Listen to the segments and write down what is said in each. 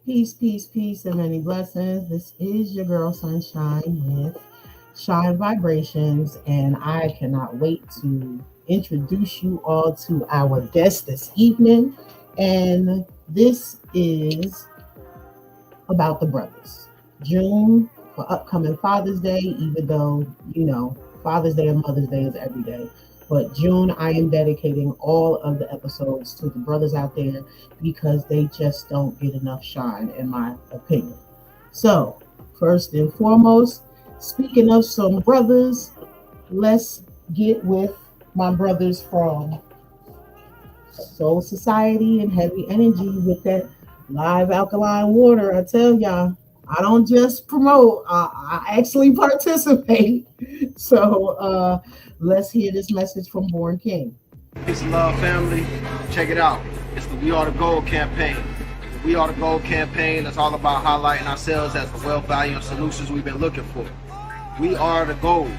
Peace, peace, peace, and many blessings. This is your girl Sunshine with Shine Vibrations, and I cannot wait to introduce you all to our guest this evening. And this is about the brothers. June for upcoming Father's Day, even though, Father's Day and Mother's Day is every day. But June, I am dedicating all of the episodes to the brothers out there because they just don't get enough shine, in my opinion. So, first and foremost, speaking of some brothers, let's get with my brothers from Soul Society and Heavy Energy with that live alkaline water. I tell y'all, I don't just promote, I actually participate. So let's hear this message from Born King. Peace and love, family. Check it out. It's the We Are the Gold campaign. The We Are the Gold campaign is all about highlighting ourselves as the wealth, value, and solutions we've been looking for. We are the gold.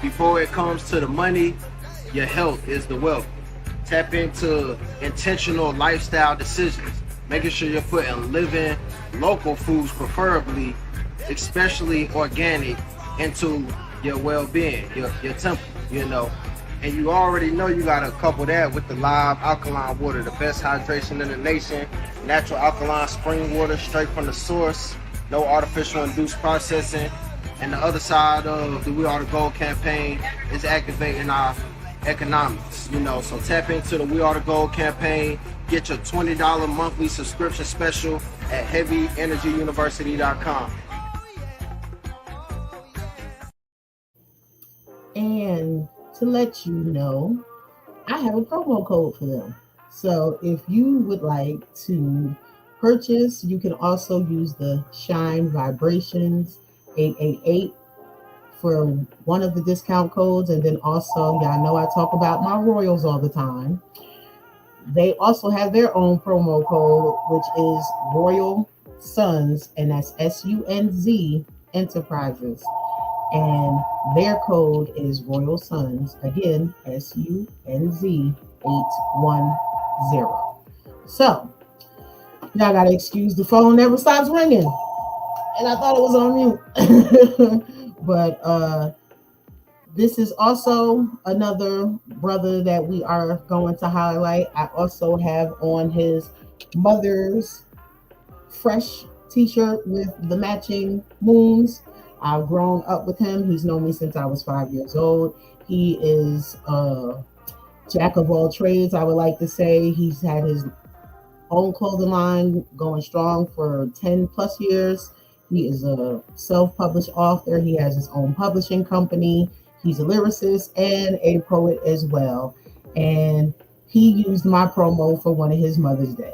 Before it comes to the money, your health is the wealth. Tap into intentional lifestyle decisions. Making sure you're putting living, local foods preferably, especially organic, into your well-being, your temple, And you already know you gotta couple that with the live alkaline water, the best hydration in the nation, natural alkaline spring water straight from the source, no artificial induced processing. And the other side of the We Are the Gold campaign is activating our economics, So tap into the We Are the Gold campaign. Get your $20 monthly subscription special at heavyenergyuniversity.com. And to let you know, I have a promo code for them. So if you would like to purchase, you can also use the Shine Vibrations 888 for one of the discount codes. And then also, y'all know I talk about my Royals all the time. They also have their own promo code, which is Royal Sons, and that's SUNZ Enterprises. And their code is Royal Sons, again, SUNZ 810. So, y'all gotta excuse the phone never stops ringing. And I thought it was on mute. But this is also another brother that we are going to highlight. I also have on his mother's fresh t-shirt with the matching moons. I've grown up with him. He's known me since I was 5 years old. He is a jack of all trades, I would like to say. He's had his own clothing line going strong for 10 plus years. He is a self-published author. He has his own publishing company. He's a lyricist and a poet as well. And he used my promo for one of his Mother's Days.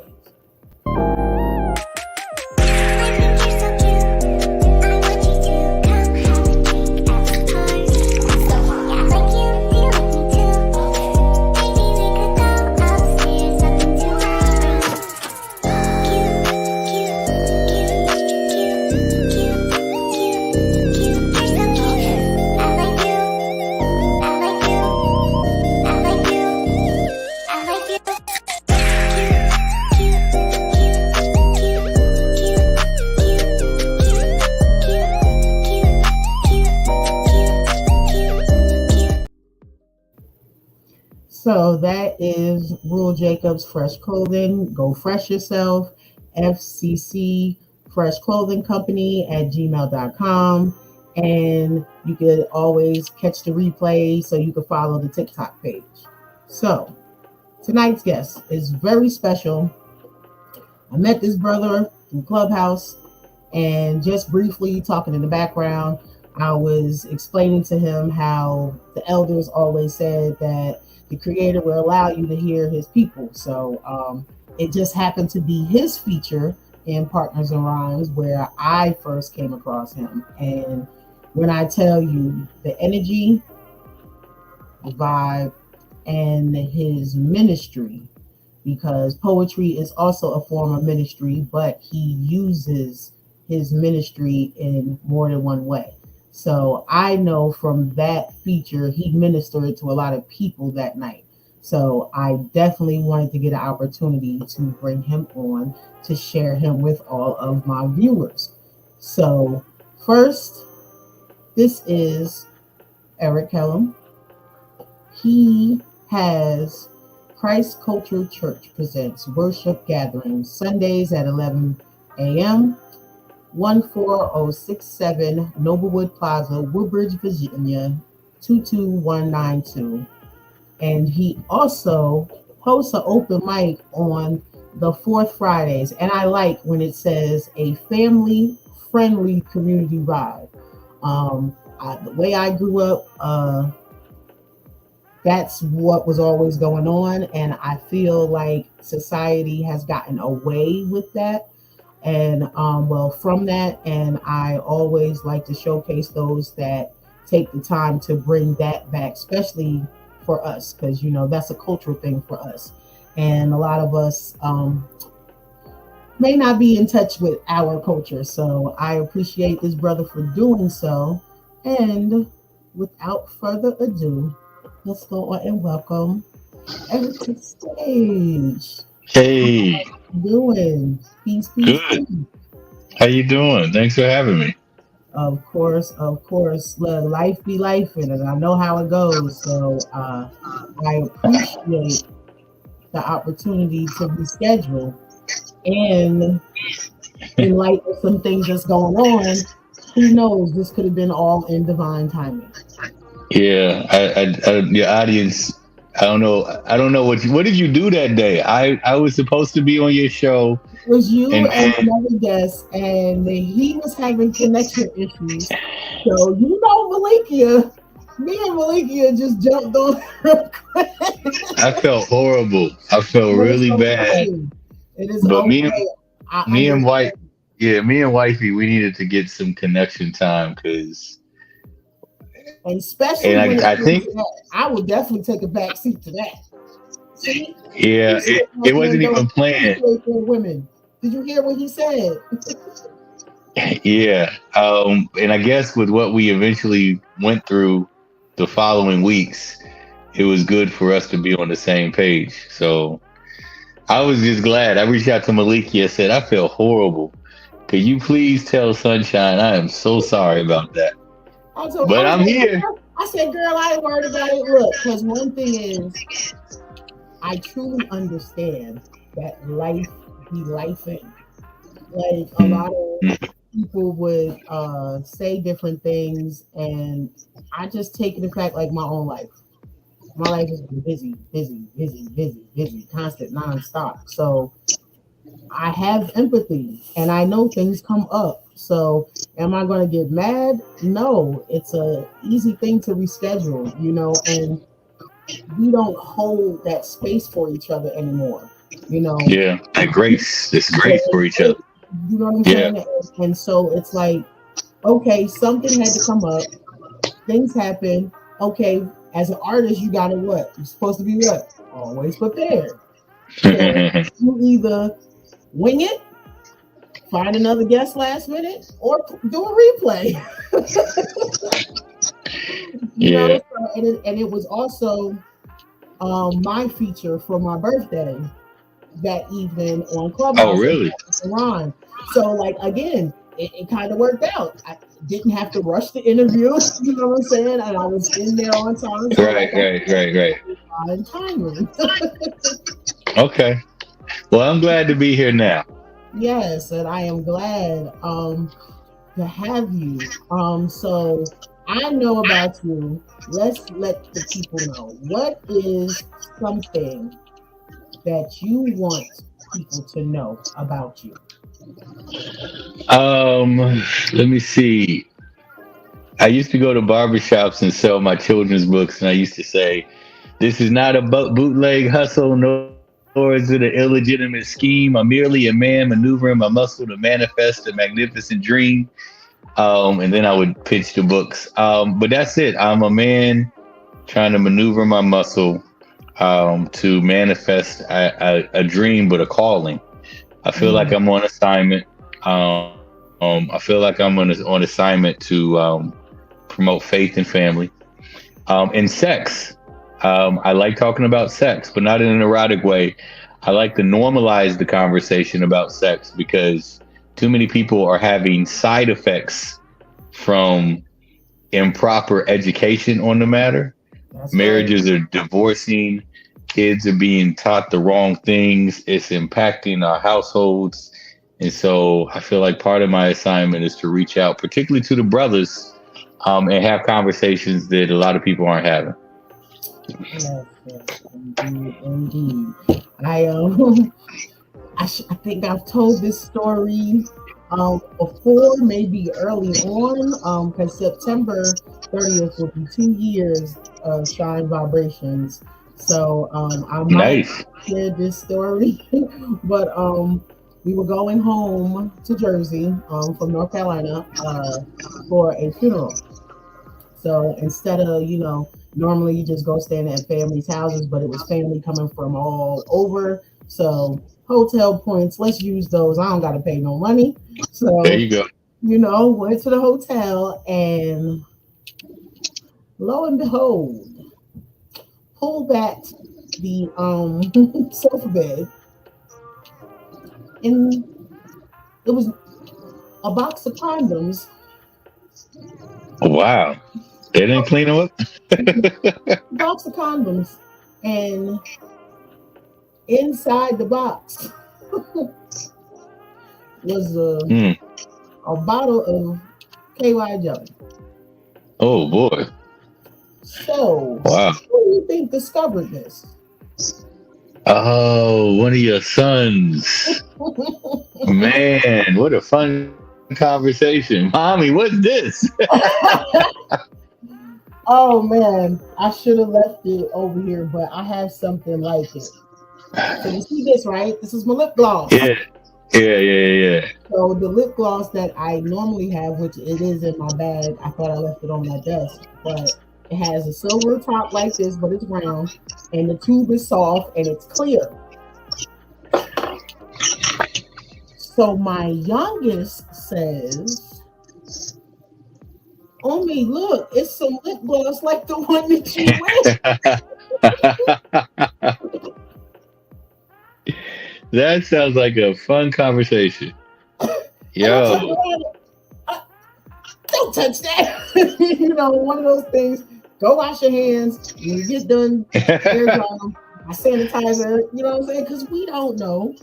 So that is Rule Jacobs Fresh Clothing. Go fresh yourself. FCC Fresh Clothing Company at gmail.com. And you could always catch the replay so you can follow the TikTok page. So tonight's guest is very special. I met this brother in Clubhouse, and just briefly talking in the background, I was explaining to him how the elders always said that the creator will allow you to hear his people. So it just happened to be his feature in Partners in Rhymes where I first came across him. And when I tell you the energy, the vibe, and his ministry, because poetry is also a form of ministry, but he uses his ministry in more than one way. So I know from that feature, he ministered to a lot of people that night. So I definitely wanted to get an opportunity to bring him on to share him with all of my viewers. So first, this is Eric Kellum. He has Christ Culture Church presents worship gatherings Sundays at 11 a.m. 14067 Noblewood Plaza, Woodbridge, Virginia 22192. And he also hosts an open mic on the fourth Fridays. And I like when it says a family friendly community vibe. The way I grew up, that's what was always going on. And I feel like society has gotten away with that. And from that, and I always like to showcase those that take the time to bring that back, especially for us, because, that's a cultural thing for us. And a lot of us may not be in touch with our culture. So I appreciate this brother for doing so. And without further ado, let's go on and welcome Eric to the stage. Hey, How you doing? Peace, peace, good. peace. How you doing? Thanks for having me. Of course, of course. Look, life be life, and I know how it goes. So I appreciate the opportunity to reschedule. And in light of some things that's going on, who knows? This could have been all in divine timing. Yeah, your audience. I don't know. I don't know what did you do that day? I was supposed to be on your show, It was you and and another guest, and he was having connection issues. So Malikia, me and Malikia just jumped on real quick. I felt horrible. I felt But it's really bad. okay. It is But okay. I me and understand. White, yeah, me and Wifey, we needed to get some connection time because, And especially and when it I comes think, to that, I would definitely take a back seat to that. See, yeah, he said it most men wasn't don't even planned. appreciate their women. Did you hear what he said? Yeah. And I guess with what we eventually went through the following weeks, it was good for us to be on the same page. So I was just glad. I reached out to Maliki and said, I feel horrible. Could you please tell Sunshine I am so sorry about that? I But was I'm like, here. I said, girl, I ain't worried about it. Look, because one thing is, I truly understand that life be lifing. Like a lot of Mhm. people would say different things, and I just take the fact like my own life. My life has been busy, busy, busy, busy, busy, constant, nonstop. So I have empathy and I know things come up. So am I going to get mad? No, it's a easy thing to reschedule, and we don't hold that space for each other anymore, you know. Yeah. That grace, this Yeah, grace for each other. you know what I'm Yeah. saying? And so it's like, okay, something had to come up, things happen. Okay, as an artist, you gotta what? You're supposed to be what? Always prepared. So you either wing it, find another guest last minute, or do a replay. Yeah. So, and it was also my feature for my birthday that evening on Oh, Clubhouse and really? Rhyme. So like again, it kind of worked out. I didn't have to rush the interview, you know what I'm saying? And I was in there on time, so Right, right, right, right. on timely. Okay. Well, I'm glad to be here now. Yes, and I am glad to have you. So I know about you. Let's let the people know, what is something that you want people to know about you. Um, Let me see. I used to go to barbershops and sell my children's books, and I used to say, "This is not a bootleg hustle, nor is it an illegitimate scheme. I'm merely a man maneuvering my muscle to manifest a magnificent dream." And then I would pitch the books. But that's it. I'm a man trying to maneuver my muscle to manifest a dream, but a calling. I feel like Mm, I'm on assignment. I feel like I'm on assignment to promote faith and family. And sex. I like talking about sex, but not in an erotic way. I like to normalize the conversation about sex because too many people are having side effects from improper education on the matter. that's right. Marriages are divorcing, kids are being taught the wrong things, it's impacting our households. And so I feel like part of my assignment is to reach out, particularly to the brothers, and have conversations that a lot of people aren't having. Yes, yes, indeed, indeed. I I think I've told this story before, maybe early on, because September 30th will be 2 years of Shine Vibrations. So I might Nice. share this story, but we were going home to Jersey from North Carolina for a funeral. So instead of, normally you just go stand at families' houses, but it was family coming from all over. So hotel points, let's use those. I don't got to pay no money. There So, you go. went to the hotel and lo and behold, pull back the sofa bed and it was a box of condoms. Wow. They didn't clean them up? Box of condoms. And inside the box was Hmm. a bottle of KY jelly. Oh, boy. So, Wow. who do you think discovered this? Oh, one of your sons. Man, what a fun conversation. Mommy, what's this? Oh man, I should have left it over here, but I have something like it. So you see this, right? This is my lip gloss. Yeah, yeah, yeah, yeah. So the lip gloss that I normally have, which it is in my bag, I thought I left it on my desk, but it has a silver top like this, but it's round, and the tube is soft and it's clear. So my youngest says, "Omi, look, it's some lip gloss like the one that you wear." That sounds like a fun conversation. And I told her, Yo. don't touch that. One of those things. Go wash your hands. When you get done, air dry them. I sanitizer, you know what I'm saying? Because we don't know.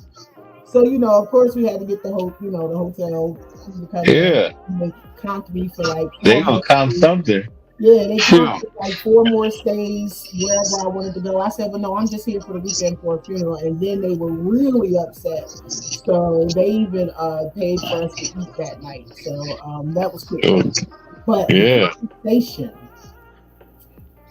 So, of course, we had to get the hotel to come in. Yeah, They comped me for like they 4 more gonna comp days. something. Yeah, they Shoot. comped like 4 more stays wherever I wanted to go. I said, but no, I'm just here for the weekend for a funeral. And then they were really upset. So they even paid for us to eat that night. So that was cool. But the Yeah, conversation,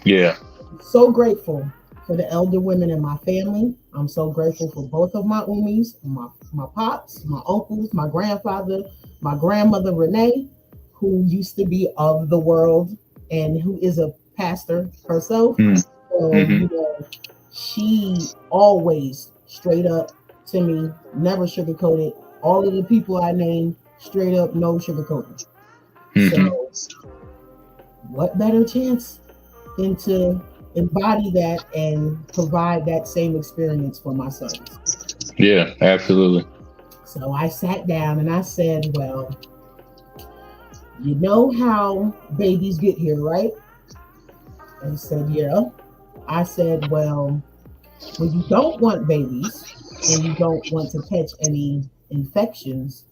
yeah. so grateful for the elder women in my family. I'm so grateful for both of my umis, my pops, my uncles, my grandfather, my grandmother Renee, who used to be of the world and who is a pastor herself. So, Mm-hmm. she always straight up to me, never sugarcoated. All of the people I named, straight up, no sugarcoating. Mm-hmm. So, what better chance than to embody that and provide that same experience for my sons? Yeah, absolutely. So I sat down and I said, well, You know how babies get here, right? And he said, yeah. I said, well, when you don't want babies and you don't want to catch any infections,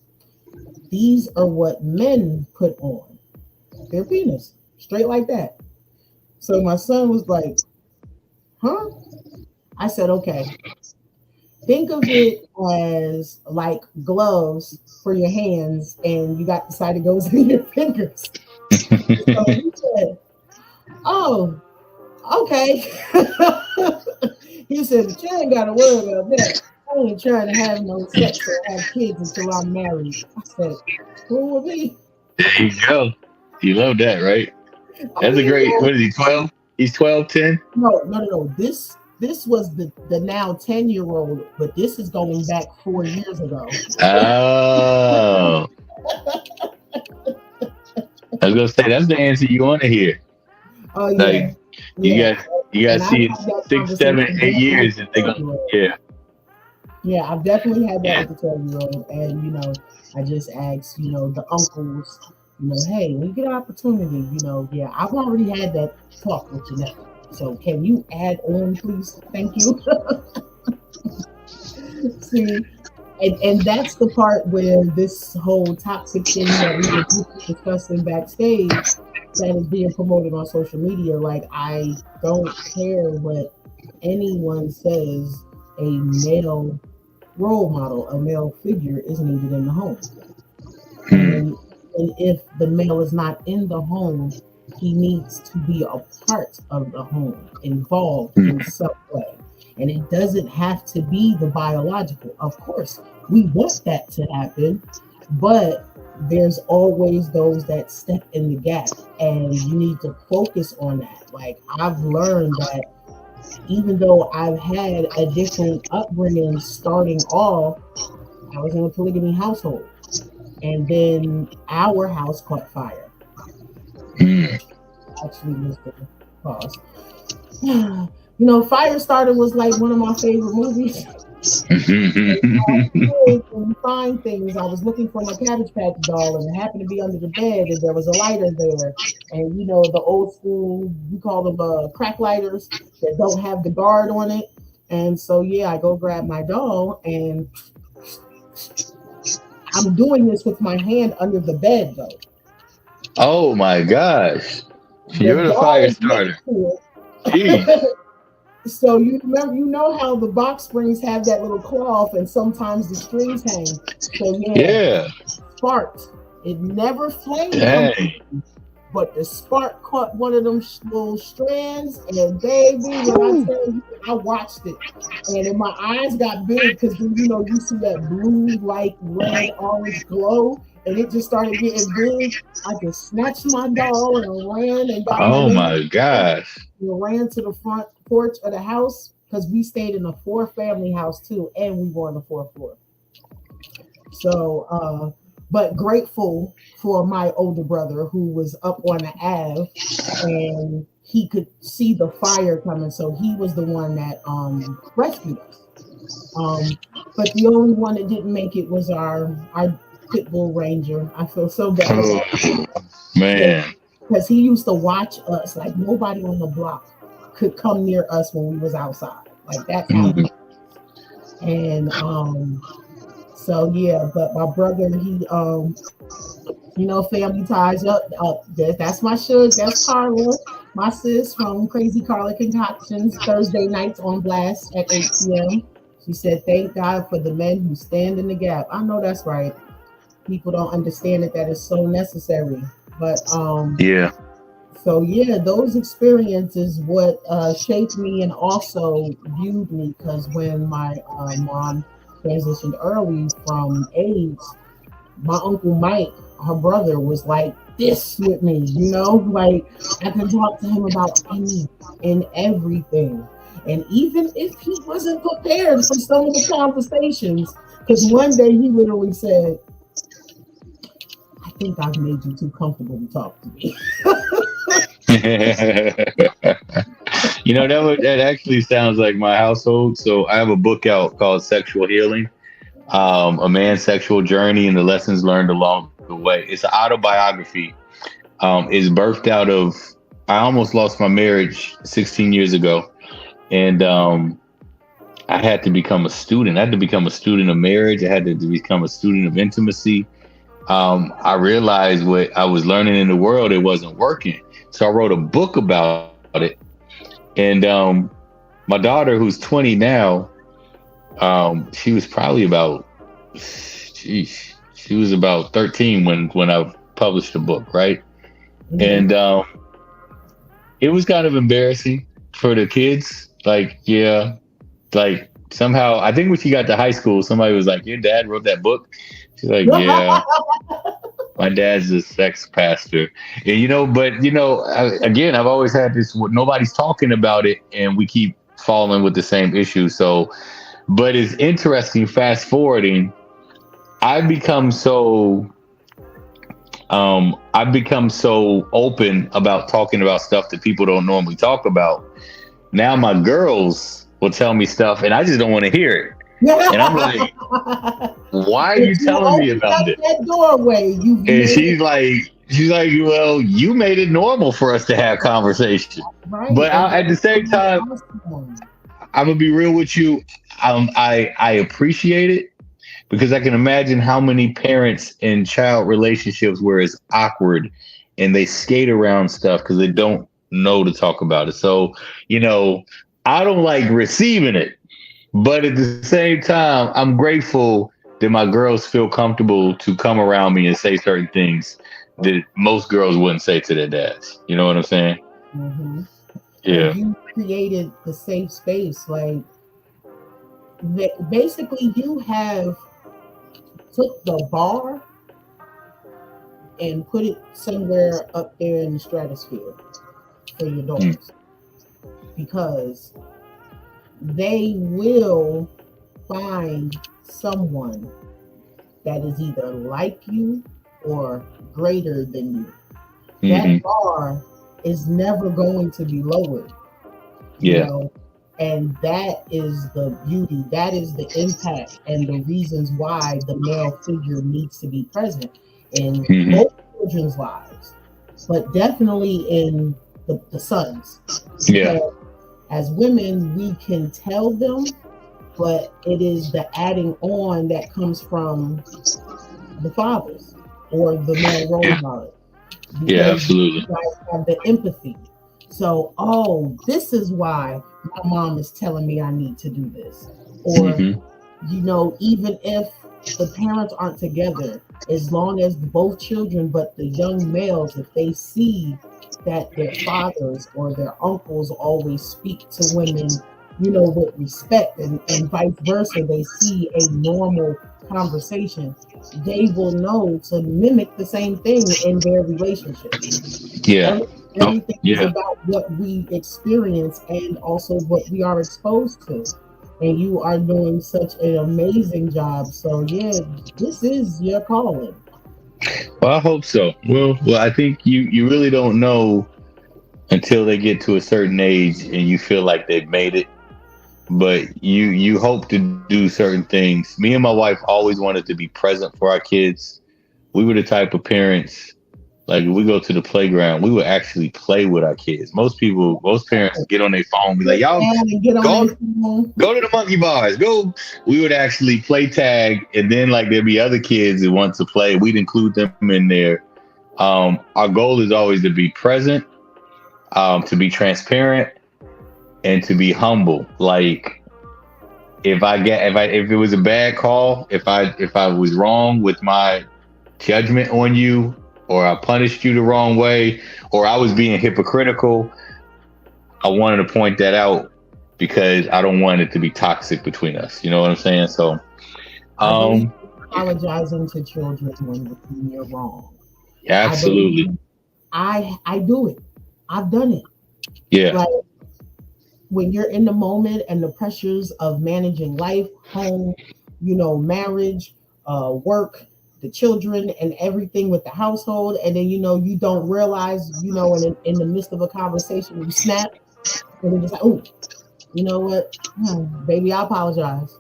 these are what men put on their penis, straight like that. So my son was like, huh? I said, okay, think of it as like gloves for your hands, and you got the side that goes in your fingers. So he said, oh, okay. He said, but you ain't got to worry about that. I ain't trying to have no sex or have kids until I'm married. I said, who will be? There you go. You love that, right? I That's a mean, great. yeah. What is he? 12? He's 12, 10. No, no, no, no. This was the now 10-year-old, but this is going back 4 years ago. Oh, I was gonna say that's the answer you want to hear. Oh Like yeah, you yeah. got And to I've see it had that 6, 7, conversation 8 years, definitely and with they the go, 12-year-old. yeah, Yeah, I've definitely had that yeah. with the 12-year-old. And, I just asked, the uncles, hey, when you get an opportunity, yeah, I've already had that talk with your nephew. So can you add on, please? Thank you. See, and that's the part where this whole toxic thing that we were discussing backstage that is being promoted on social media. Like, I don't care what anyone says, a male role model, a male figure is needed in the home. Hmm. And if the male is not in the home, he needs to be a part of the home, involved in Hmm. some way. And it doesn't have to be the biological. Of course, we want that to happen, but there's always those that step in the gap, and you need to focus on that. Like, I've learned that even though I've had a different upbringing starting off, I was in a polygamy household. And then our house caught fire. Hmm. Actually, Mr. Pause. Firestarter was like one of my favorite movies. Kids and find things. I was looking for my Cabbage Patch doll, and it happened to be under the bed, and there was a lighter there. And the old school, we call them crack lighters that don't have the guard on it. And so, yeah, I go grab my doll, and I'm doing this with my hand under the bed, though. Oh my gosh, The you're the doll fire is next starter. to Jeez. it. So you remember, how the box springs have that little cloth, and sometimes the strings hang. So yeah, Yeah. sparked. It never flamed Dang. completely, but the spark caught one of them little strands, and baby, when I Whew. tell you, I watched it, and then my eyes got big because then you see that blue, like red, orange glow, and it just started getting big. I just snatched my doll and ran and got my Oh neighbor. my gosh. We ran to the front porch of the house because we stayed in a four-family house too, and we were on the fourth floor. So, but grateful for my older brother who was up on the Ave, and he could see the fire coming, so he was the one that rescued us. Um, but the only one that didn't make it was our pit bull ranger. I feel so bad Oh about it man. because he used to watch us like nobody on the block could come near us when we was outside. Like, that's how Hmm. he. And so yeah, but my brother, he family ties up. That's my sugar. That's Carla, my sis from Crazy Carla Concoctions. Thursday nights on Blast at 8 p.m. She said, "Thank God for the men who stand in the gap." I know that's right. People don't understand that is so necessary. But Yeah. so yeah, those experiences what shaped me and also viewed me, because when my mom transitioned early from AIDS, my uncle Mike, her brother, was like this with me, like I could talk to him about any and everything. And even if he wasn't prepared for some of the conversations, because one day he literally said, I think I've made you too comfortable to talk to me. That actually sounds like my household. So I have a book out called Sexual Healing, a man's sexual journey and the lessons learned along the way. way. It's an autobiography. It's birthed out of. I almost lost my marriage 16 years ago, and I had to become a student. I had to become a student of marriage. I had to become a student of intimacy. I realized what I was learning in the world, it wasn't working. So I wrote a book about it. And my daughter, who's 20 now, she was probably about, she was about 13 when I published the book, right? Mhm. And it was kind of embarrassing for the kids. Like, yeah, like somehow, I think when she got to high school, somebody was like, "Your dad wrote that book." She's like, "Yeah, my dad's a sex pastor." And but again, I've always had this. Nobody's talking about it, and we keep falling with the same issue. So, but it's interesting. Fast forwarding, I've become so. I've become so open about talking about stuff that people don't normally talk about. Now my girls will tell me stuff, and I just don't want to hear it. And I'm like, why are If you you telling me open about up this? that doorway, you've And made it she's like, well, you made it normal for us to have conversation. right, But and at that's the same really time, awesome. I'm gonna be real with you. I appreciate it because I can imagine how many parents in child relationships where it's awkward and they skate around stuff because they don't know to talk about it. So, you know, I don't like receiving it, but at the same time, I'm grateful that my girls feel comfortable to come around me and say certain things that most girls wouldn't say to their dads. You know what I'm saying? Hmm. And Yeah. you created the safe space. Like basically, you have took the bar and put it somewhere up there in the stratosphere for your Mm. daughters because they will find someone that is either like you or greater than you. That Hmm. bar is never going to be lowered, you Yeah. know, and that is the beauty, that is the impact and the reasons why the male figure needs to be present in Hmm. both children's lives, but definitely in the sons, Yeah. because as women we can tell them, but it is the adding on that comes from the fathers or the male role Yeah. model Yeah. because you Absolutely. guys have the empathy. So, oh, this is why my mom is telling me I need to do this. Or, Hmm. even if the parents aren't together, as long as both children, but the young males, if they see that their fathers or their uncles always speak to women, with respect and vice versa, they see a normal conversation, they will know to mimic the same thing in their relationships. Yeah. Every, Oh, everything is yeah. about what we experience and also what we are exposed to. And you are doing such an amazing job. So yeah, this is your calling. Well, I hope so. Well, I think you really don't know until they get to a certain age and you feel like they've made it. But you hope to do certain things. Me and my wife always wanted to be present for our kids. We were the type of parents, like if we go to the playground, we would actually play with our kids. Most parents get on their phone, be like, Sit "Y'all down and get on go their phone. go to the monkey bars, go." We would actually play tag, and then like there'd be other kids that want to play. We'd include them in there. Our goal is always to be present, to be transparent, and to be humble. Like if it was a bad call, if I was wrong with my judgment on you, or I punished you the wrong way, or I was being hypocritical, I wanted to point that out because I don't want it to be toxic between us. You know what I'm saying? So, I believe um, apologizing to children when you're wrong. I absolutely, believe I do it. I've done it. yeah, Like when you're in the moment and the pressures of managing life, home, marriage, work, the children, and everything with the household, and then you don't realize, in the midst of a conversation, you snap, and then it's like, oh, you know what, baby, I apologize.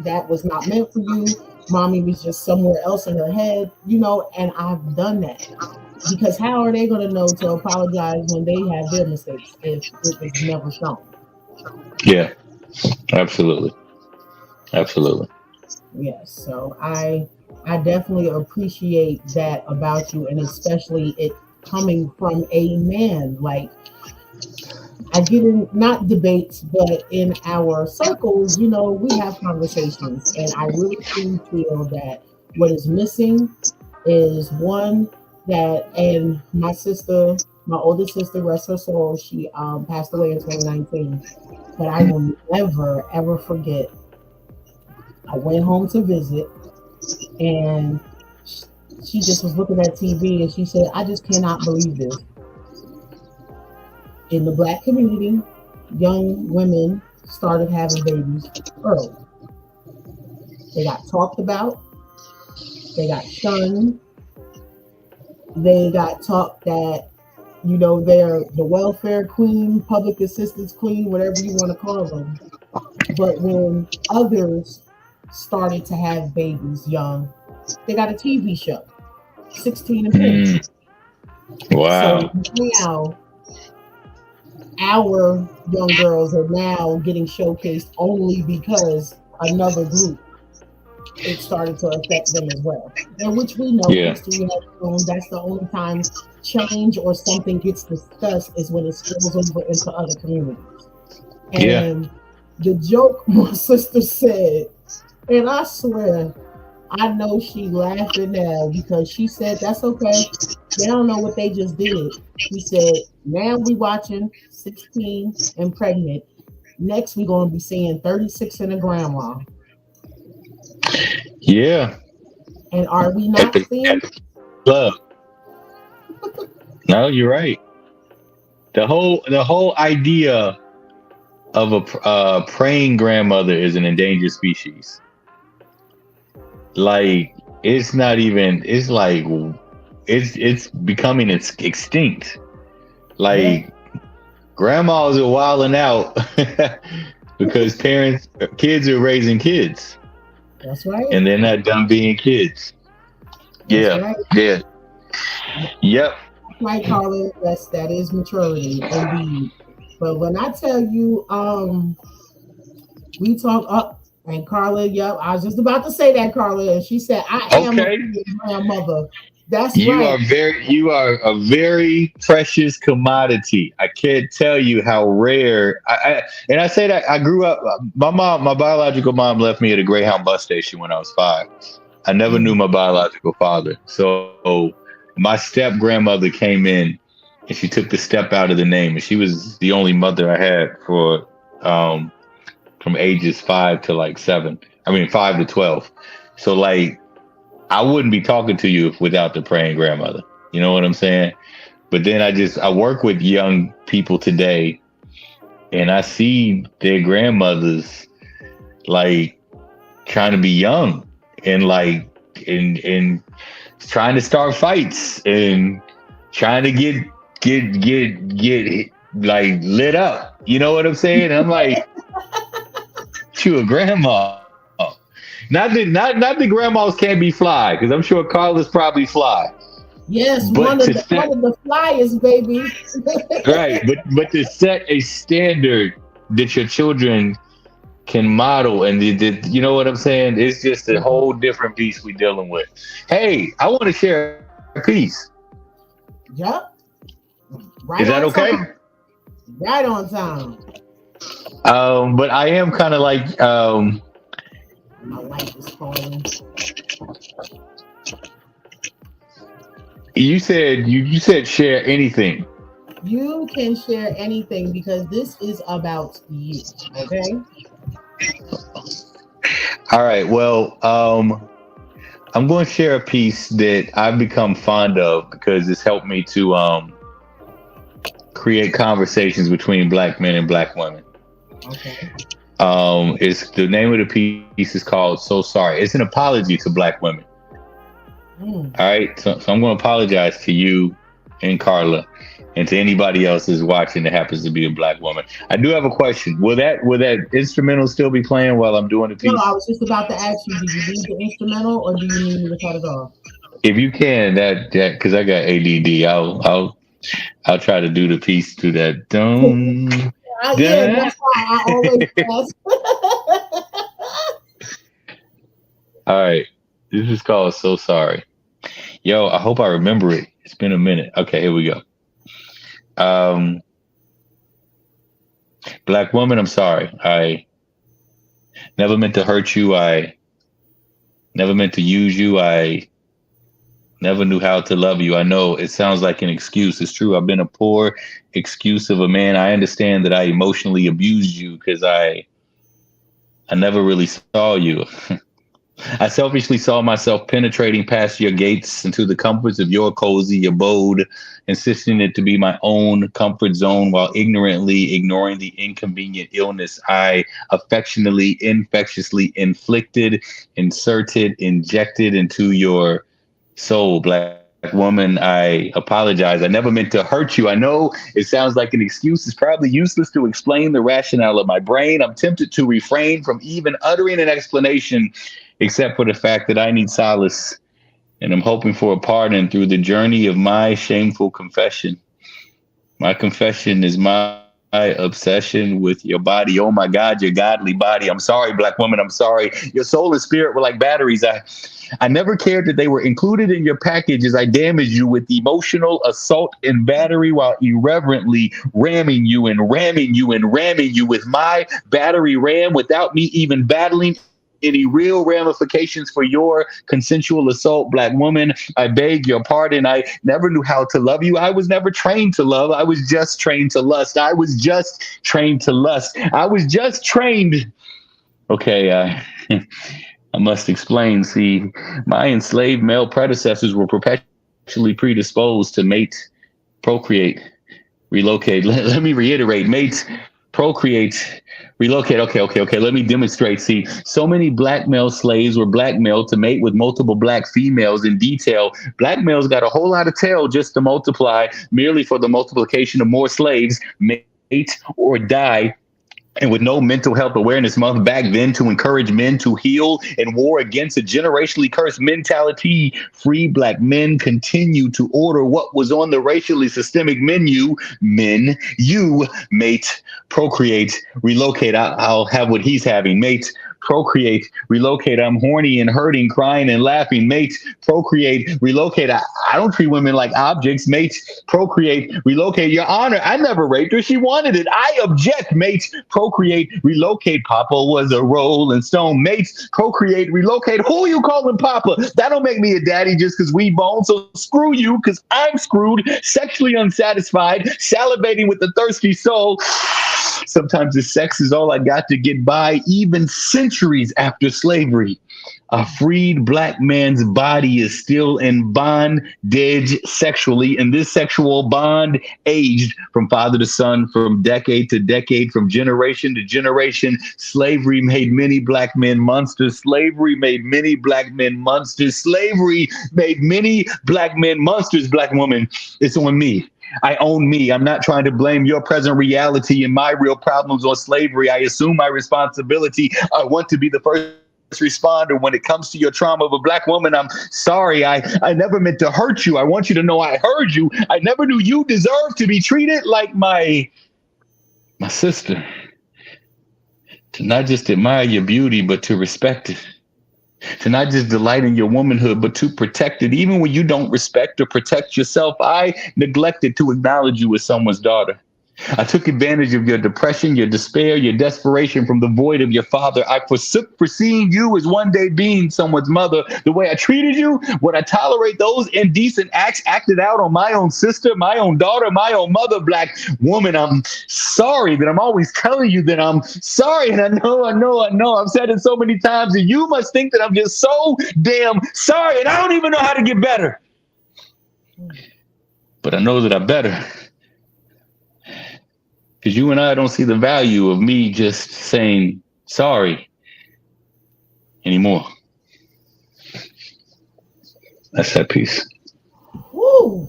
That was not meant for you. mommy was just somewhere else in her head, and I've done that. Because how are they going to know to apologize when they have their mistakes if it was never shown? Yeah, absolutely. Absolutely. Yes, so I definitely appreciate that about you, and especially it coming from a man. Like, I get in not debates, but in our circles, we have conversations, and I really do feel that what is missing is one that, and my sister, my oldest sister, rest her soul, she passed away in 2019, but I will never ever forget. I went home to visit, and she just was looking at TV, and she said, "I just cannot believe this." In the black community, young women started having babies early. They got talked about, they got shunned, they got taught that, they're the welfare queen, public assistance queen, whatever you want to call them. But when others started to have babies young, they got a TV show, 16 and Pregnant. Mm, So wow. now our young girls are now getting showcased only because another group, it started to affect them as well. And which we know Yeah. history has shown that's the only time change or something gets discussed is when it spills over into other communities. Yeah. And the joke my sister said, and I swear, I know she laughing now because she said, "That's okay. They don't know what they just did." She said, "Now we watching 16 and Pregnant. Next we gonna be seeing 36 and a grandma." Yeah. And are we At not the, seeing? at the club. No, you're right. The whole idea of a praying grandmother is an endangered species. Like, it's not even. It's like it's becoming extinct. Yeah, Like, grandmas are wilding out because kids are raising kids, that's right. and they're not done being kids. That's Yeah, right. yeah, yep. Right, Carla. That is maturity indeed. But when I tell you, we talk up and Carla, yep, I was just about to say that, Carla, and she said, "I am a Okay, grandmother." That's you right. are a very precious commodity. I can't tell you how rare. And I say that I grew up. My biological mom left me at a Greyhound bus station when I was 5. I never knew Mm, my biological father. So my step grandmother came in and she took the step out of the name, and she was the only mother I had for um, from ages 5 to 7. I mean 5 to 12. So, like, I wouldn't be talking to you without the praying grandmother. You know what I'm saying? But then I work with young people today, and I see their grandmothers, like, trying to be young and, like, and trying to start fights and trying to get like lit up. You know what I'm saying? And I'm like, you a grandma. Not that grandmas can't be fly, because I'm sure Carla's probably fly. yes, But to one set of the flyers, baby. right, but to set a standard that your children can model, and you know what I'm saying? It's just a whole different beast we dealing with. Hey, I want to share a piece. Yep, Is right that on okay? time. Right on time. But I am kind of like My life is calling. you said share anything. You can share anything because this is about you. Okay. All right. Well, I'm going to share a piece that I've become fond of because it's helped me to create conversations between black men and black women. Okay. It's the name of the piece is called "So Sorry." It's an apology to black women. Mm, All right, so I'm going to apologize to you and Carla, and to anybody else who's watching that happens to be a black woman. I do have a question. Will that instrumental still be playing while I'm doing the No, I piece? was just about to ask you, did you need the instrumental or do you need me to cut it off? If you can, that because I got ADD, I'll try to do the piece to that. Dum, Yeah, dun. that's why I always ask. All right. This is called So Sorry. Yo, I hope I remember it. It's been a minute. Okay, here we go. Um, Black woman, I'm sorry. I never meant to hurt you. I never meant to use you. I never knew how to love you. I know it sounds like an excuse. It's true. I've been a poor excuse of a man. I understand that I emotionally abused you because I never really saw you. I selfishly saw myself penetrating past your gates into the comforts of your cozy abode, insisting it to be my own comfort zone while ignorantly ignoring the inconvenient illness I affectionately, infectiously inflicted, inserted, injected into your soul, black woman. I apologize. I never meant to hurt you. I know it sounds like an excuse. It's probably useless to explain the rationale of my brain. I'm tempted to refrain from even uttering an explanation, except for the fact that I need solace. And I'm hoping for a pardon through the journey of my shameful confession. My confession is my obsession with your body. Oh my God, your godly body. I'm sorry, black woman. I'm sorry. Your soul and spirit were like batteries. I never cared that they were included in your package as I damaged you with emotional assault and battery while irreverently ramming you and ramming you and ramming you with my battery ram without me even battling any real ramifications for your consensual assault, black woman. I beg your pardon. I never knew how to love you. I was never trained to love. I was just trained to lust. I was just trained to lust. I was just trained. Okay, I must explain. See, my enslaved male predecessors were perpetually predisposed to mate, procreate, relocate. Let me reiterate: mate, procreate, relocate. Okay. Let me demonstrate. See, so many black male slaves were blackmailed to mate with multiple black females. In detail, black males got a whole lot of tail just to multiply, merely for the multiplication of more slaves. Mate or die, and with no mental health awareness month back then to encourage men to heal and war against a generationally cursed mentality, free black men continue to order what was on the racially systemic menu. Men, you, mate, procreate, relocate. I'll have what he's having. Mate, procreate, relocate. I'm horny and hurting, crying and laughing. Mate, procreate, relocate. I don't treat women like objects. Mate, procreate, relocate. Your Honor, I never raped her. She wanted it. I object. Mate, procreate, relocate. Papa was a rolling stone. Mate, procreate, relocate. Who you calling Papa? That don't make me a daddy just because we bone. So screw you because I'm screwed, sexually unsatisfied, salivating with a thirsty soul. Sometimes the sex is all I got to get by, even centuries after slavery. A freed black man's body is still in bondage sexually, and this sexual bond aged from father to son, from decade to decade, from generation to generation. Slavery made many black men monsters. Slavery made many black men monsters. Slavery made many black men monsters, black woman. It's on me. I own me. I'm not trying to blame your present reality and my real problems on slavery. I assume my responsibility. I want to be the first responder when it comes to your trauma of a black woman. I'm sorry. I never meant to hurt you. I want you to know I heard you. I never knew you deserved to be treated like my sister. To not just admire your beauty, but to respect it. To not just delight in your womanhood, but to protect it. Even when you don't respect or protect yourself, I neglected to acknowledge you as someone's daughter. I took advantage of your depression, your despair, your desperation from the void of your father. I forsook foreseeing you as one day being someone's mother. The way I treated you, would I tolerate those indecent acts acted out on my own sister, my own daughter, my own mother, black woman? I'm sorry that I'm always telling you that I'm sorry. And I know. I've said it so many times, and you must think that I'm just so damn sorry. And I don't even know how to get better. But I know that I'm better. Because you and I don't see the value of me just saying sorry anymore. That's that piece. Woo.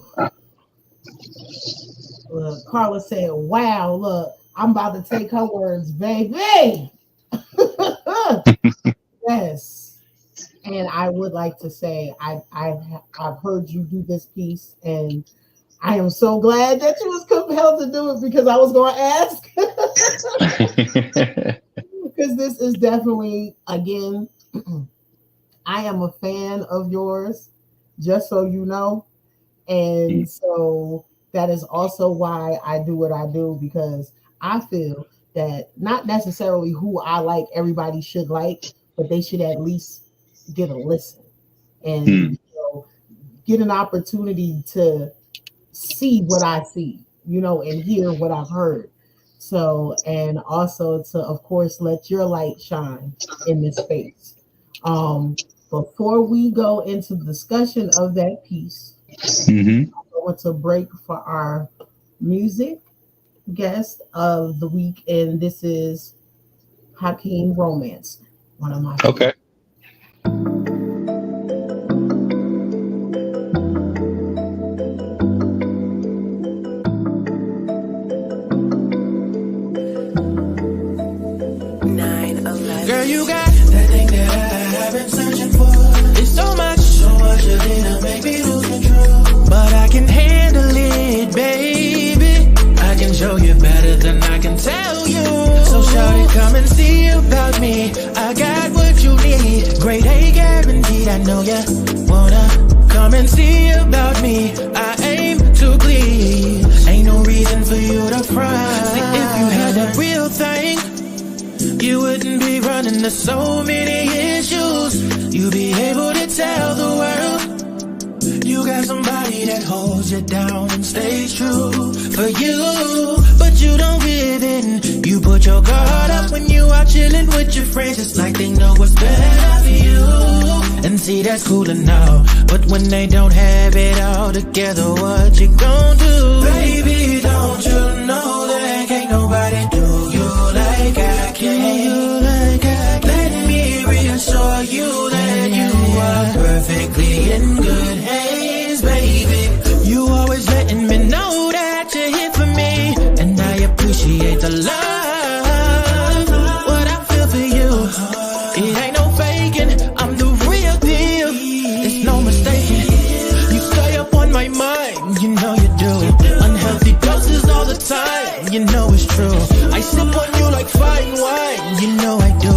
Carla said, wow, look, I'm about to take her words, baby. Yes. And I would like to say I've heard you do this piece, and I am so glad that you was compelled to do it because I was going to ask. Because this is definitely, again, I am a fan of yours, just so you know. And so that is also why I do what I do, because I feel that not necessarily who I like, everybody should like, but they should at least get a listen and, get an opportunity to see what I see, and hear what I've heard. So, and also to, of course, let your light shine in this space. Um, Before we go into discussion of that piece, Hmm. I want to break for our music guest of the week, and this is Hakeem Romance, one of my Okay. favorites. Girl, you got that thing that I've been searching for. It's so much of it to make me lose control. But I can handle it, baby. I can show you better than I can tell you. So shout it, come and see about me. I got what you need. Grade A guaranteed. I know ya wanna come and see about me. I aim to please. Ain't no reason for you to fry. See, if you had that real thing, you wouldn't be running into so many issues. You'd be able to tell the world you got somebody that holds you down and stays true for you. But you don't give in. You put your guard up when you are chilling with your friends. It's like they know what's better for you. And see, that's cool enough. But when they don't have it all together, what you gon' do? Baby, don't you know that can't nobody do you like I can? Let me reassure you that you are perfectly in good hands, baby. You always letting me know that you're here for me, and I appreciate the love. What I feel for you, it ain't no faking. I'm the real deal. It's no mistaking. You stay up on my mind, you know you do. Unhealthy doses all the time, you know it's true. I sip on you like fine wine, you know I do.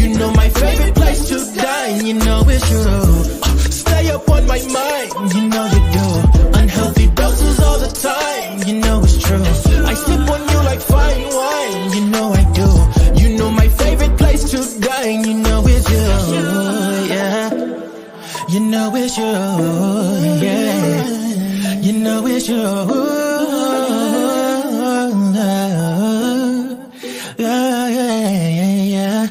You know my favorite place to dine, you know it's true. Stay up on my mind, you know you do. Unhealthy doses all the time, you know it's true. I sip on you like fine wine, you know I do. You know my favorite place to dine, you know it's you, yeah. You know it's you, yeah. You know it's you, yeah, yeah, yeah.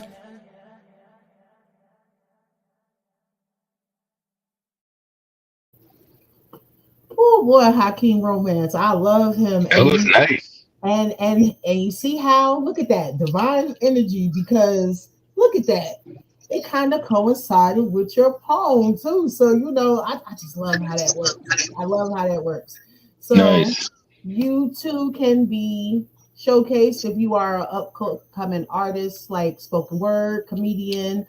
Oh boy, Hakeem Romance. I love him. That was nice. And you see how, look at that divine energy, because look at that. It kind of coincided with your poem too. So I just love how that works. I love how that works. So Nice. you too can be showcased if you are an upcoming artist, like spoken word, comedian,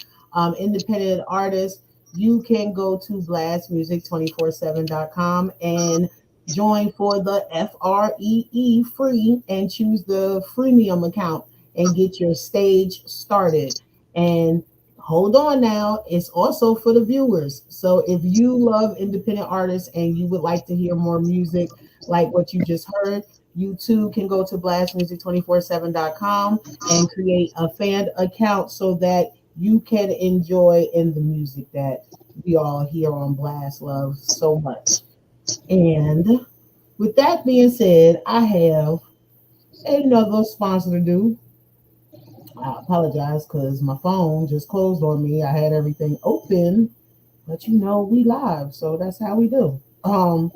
independent artist. You can go to blastmusic247.com and join for the free and choose the freemium account and get your stage started. And hold on now, it's also for the viewers. So if you love independent artists and you would like to hear more music like what you just heard, you too can go to blastmusic247.com and create a fan account so that you can enjoy in the music that we all here on Blast love so much. And with that being said, I have another sponsor to do. I apologize because my phone just closed on me. I had everything open, but we live, so that's how we do. So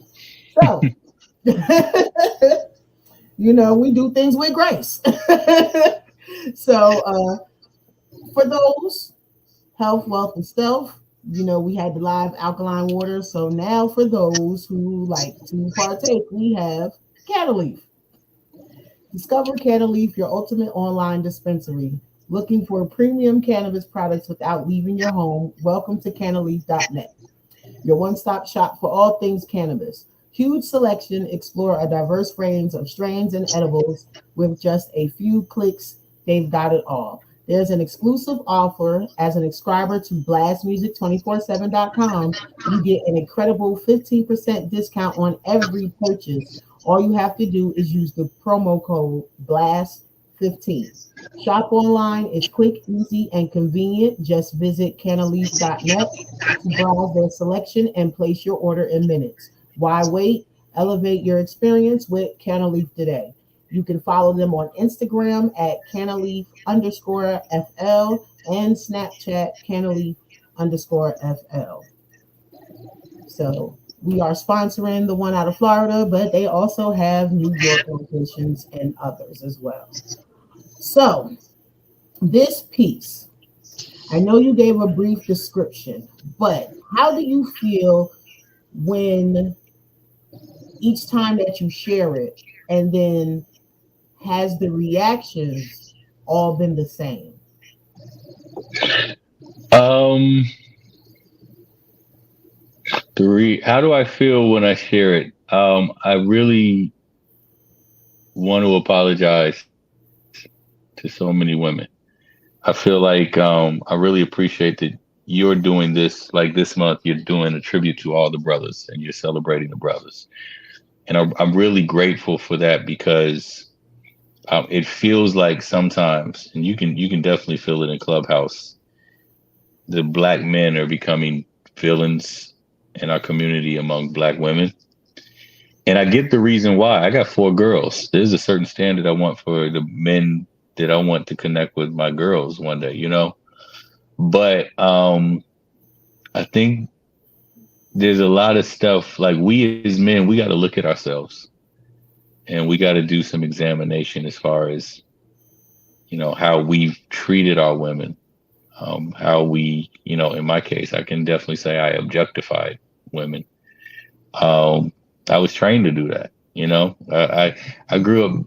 we do things with grace. So for those health, wealth, and stealth, we had the live alkaline water. So now for those who like to partake, we have cattle leaf. Discover Canaleaf, your ultimate online dispensary. Looking for premium cannabis products without leaving your home? Welcome to Canaleaf.net, your one stop shop for all things cannabis. Huge selection, explore a diverse range of strains and edibles with just a few clicks. They've got it all. There's an exclusive offer as an subscriber to blastmusic247.com. You get an incredible 15% discount on every purchase. All you have to do is use the promo code BLAST15. Shop online is quick, easy, and convenient. Just visit canaleaf.net to browse their selection and place your order in minutes. Why wait? Elevate your experience with Canaleaf today. You can follow them on Instagram at Canaleaf underscore FL and Snapchat Canaleaf underscore FL. So we are sponsoring the one out of Florida, but they also have New York locations and others as well. So this piece, I know you gave a brief description, but how do you feel when each time that you share it, and then has the reactions all been the same? Um, how do I feel when I share it? I really want to apologize to so many women. I feel like I really appreciate that you're doing this. Like this month, you're doing a tribute to all the brothers and you're celebrating the brothers. And I'm really grateful for that because it feels like sometimes, and you can definitely feel it in Clubhouse, the black men are becoming villains in our community among black women. And I get the reason why. I got 4 girls. There's a certain standard I want for the men that I want to connect with my girls one day, you know? But I think there's a lot of stuff like we as men, we got to look at ourselves and we got to do some examination as far as, you know, how we've treated our women, how we, you know, in my case, I can definitely say I objectified women. I was trained to do that. You know, I grew up.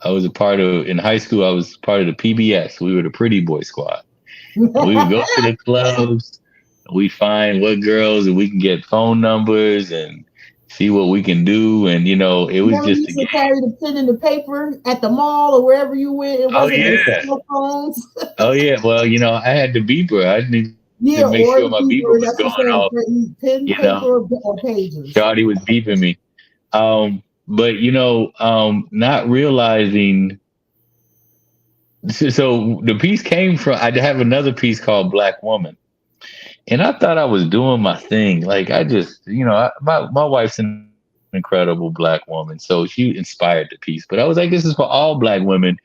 I was a part of in high school. I was part of the PBS. We were the Pretty Boy Squad. And we would go to the clubs. We find what girls and we can get phone numbers and see what we can do. And you know, it was Never just a used to game. carry the pen and the paper at the mall or wherever you went. It Oh wasn't yeah. cell phones. Oh yeah. Well, you know, I had the beeper. I needed to make Yeah, sure my or the beeper was paper. going That's what off. I'm saying. Pen, You know, paper, or pages. Shawty was beeping me. But you know, not realizing. So the piece came from. I have another piece called Black Woman, and I thought I was doing my thing. Like I just, you know, my wife's an incredible black woman, so she inspired the piece. But I was like, this is for all black women,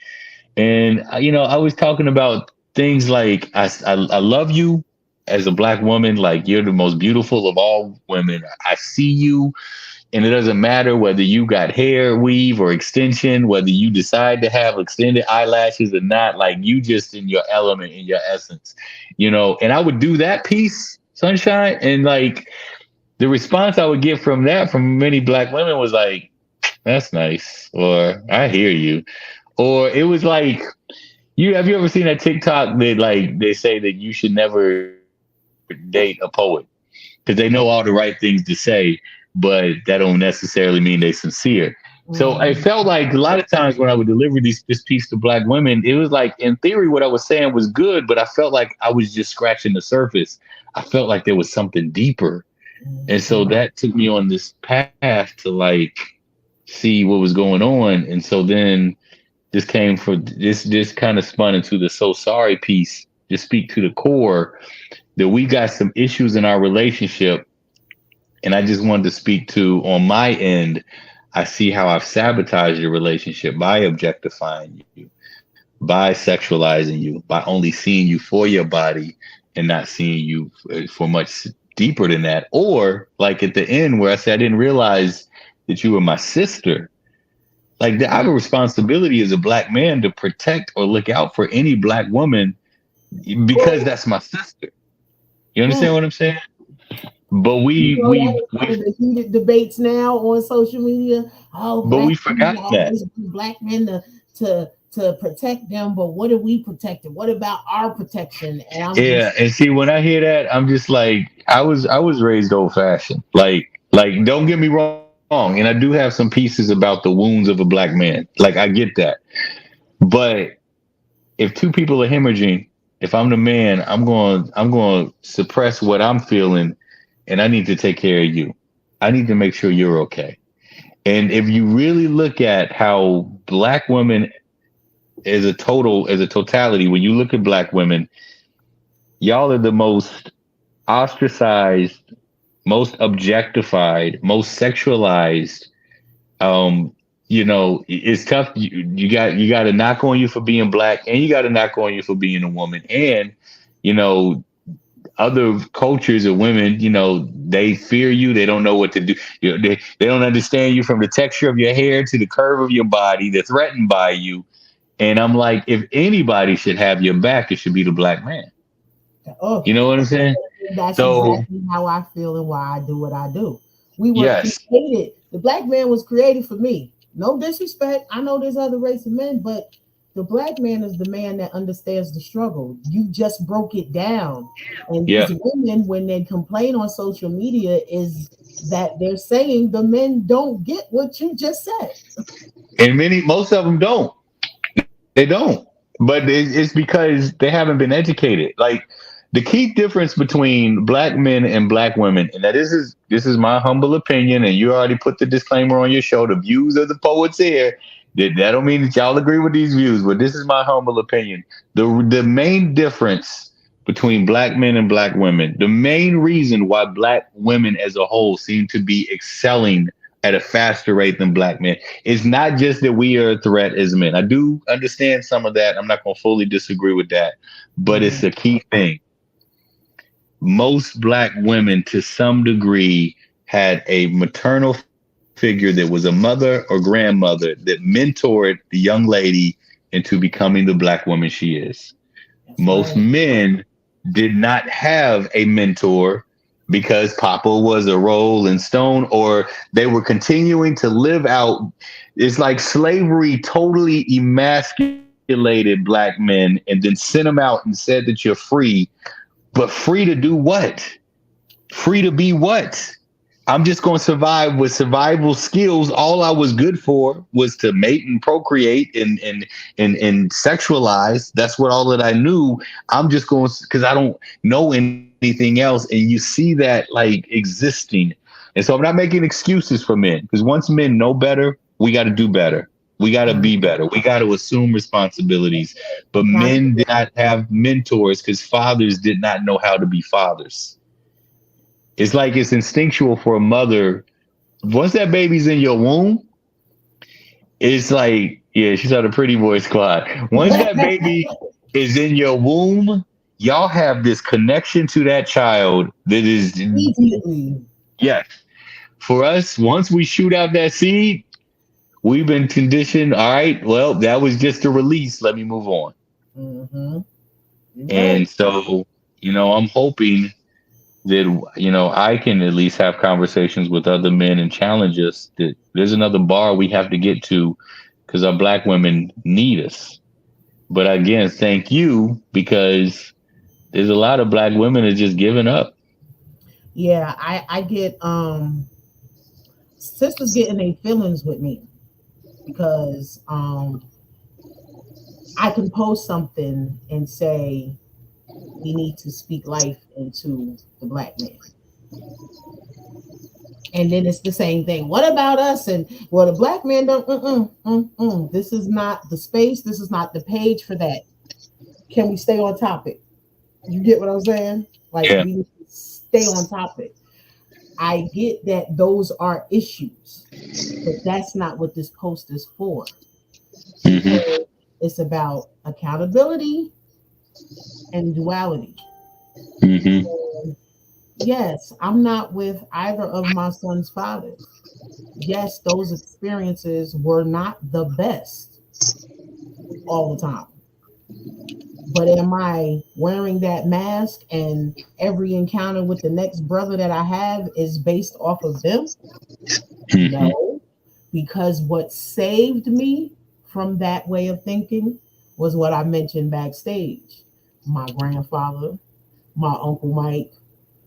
and you know, I was talking about things like I love you as a black woman. Like you're the most beautiful of all women. I see you. And it doesn't matter whether you got hair, weave, or extension, whether you decide to have extended eyelashes or not, like you just in your element, in your essence, you know. And I would do that piece, Sunshine, and like the response I would get from that from many black women was like, that's nice, or I hear you. Or it was like, have you ever seen that TikTok that like they say that you should never date a poet because they know all the right things to say, but that don't necessarily mean they sincere. So I felt like a lot of times when I would deliver this piece to black women, it was like in theory what I was saying was good, but I felt like I was just scratching the surface. I felt like there was something deeper. And so that took me on this path to like see what was going on. And so then this came for this kind of spun into the So Sorry piece to speak to the core that we got some issues in our relationship. And I just wanted to speak to on my end, I see how I've sabotaged your relationship by objectifying you, by sexualizing you, by only seeing you for your body and not seeing you for much deeper than that. Or like at the end where I said I didn't realize that you were my sister. Like I have a responsibility as a black man to protect or look out for any black woman because that's my sister. You understand what I'm saying? But we the heated debates now on social media. Oh, but black we forgot that. black men to protect them, but what are we protecting? What about our protection? And I'm Yeah, just and see when I hear that, I'm just like I was raised old fashioned. Like don't get me wrong, and I do have some pieces about the wounds of a black man. Like I get that. But if two people are hemorrhaging, if I'm the man, I'm going to suppress what I'm feeling, and I need to take care of you. I need to make sure you're okay. And if you really look at how black women as a totality, when you look at black women, y'all are the most ostracized, most objectified, most sexualized. Um, it's tough. You got a knock on you for being black, and you got a knock on you for being a woman. And you know, other cultures of women, they fear you. They don't know what to do. They don't understand you from the texture of your hair to the curve of your body. They're threatened by you. And I'm like, if anybody should have your back, it should be the black man. oh, You know what I'm saying? that's So exactly how I feel and why I do what I do. We were yes, created. The black man was created for me. No disrespect. I know there's other race of men, but the black man is the man that understands the struggle. You just broke it down. And yeah. these women, when they complain on social media, is that they're saying the men don't get what you just said. And most of them don't. They don't. But it's because they haven't been educated. Like the key difference between black men and black women, and that this is my humble opinion, and you already put the disclaimer on your show. The views of the poets here. That don't mean that y'all agree with these views, but this is my humble opinion. The main difference between black men and black women, the main reason why black women as a whole seem to be excelling at a faster rate than black men. It's not just that we are a threat as men. I do understand some of that. I'm not going to fully disagree with that, but it's Mhm. a key thing. Most black women, to some degree, had a maternal figure that was a mother or grandmother that mentored the young lady into becoming the black woman she is. That's Most right. men did not have a mentor because Papa was a Rolling Stone, or they were continuing to live out. It's like slavery totally emasculated black men and then sent them out and said that you're free, but free to do what? Free to be what? I'm just going to survive with survival skills. All I was good for was to mate and procreate and sexualize. That's what all that I knew. I'm just going because I don't know anything else. And you see that like existing. And so I'm not making excuses for men because once men know better, we got to do better. We got to be Mhm. better. We got to assume responsibilities. But men did Accountability. not have mentors because fathers did not know how to be fathers. It's like it's instinctual for a mother. Once that baby's in your womb, it's like, yeah, she's on a pretty boy squad. Once that baby is in your womb, y'all have this connection to that child that is, Immediately. yes. For us, once we shoot out that seed, we've been conditioned. All right, well, that was just a release. Let me move on. Mm-hmm. You're right. And so, I'm hoping that I can at least have conversations with other men and challenge us that there's another bar we have to get to because our black women need us. But again, thank you because there's a lot of black women that just giving up. Yeah, I get sisters getting their feelings with me because I can post something and say we need to speak life into the black man. And then it's the same thing. What about us? And well, the black man don't. This is not the space. This is not the page for that. Can we stay on topic? You get what I'm saying? Like Yeah. we need to stay on topic. I get that those are issues, but that's not what this post is for. This Hmm. post is about accountability and duality. Hmm. And yes, I'm not with either of my son's fathers. Yes, those experiences were not the best all the time. But am I wearing that mask and every encounter with the next brother that I have is based off of them? Hmm. No, because what saved me from that way of thinking was what I mentioned backstage. My grandfather, my Uncle Mike,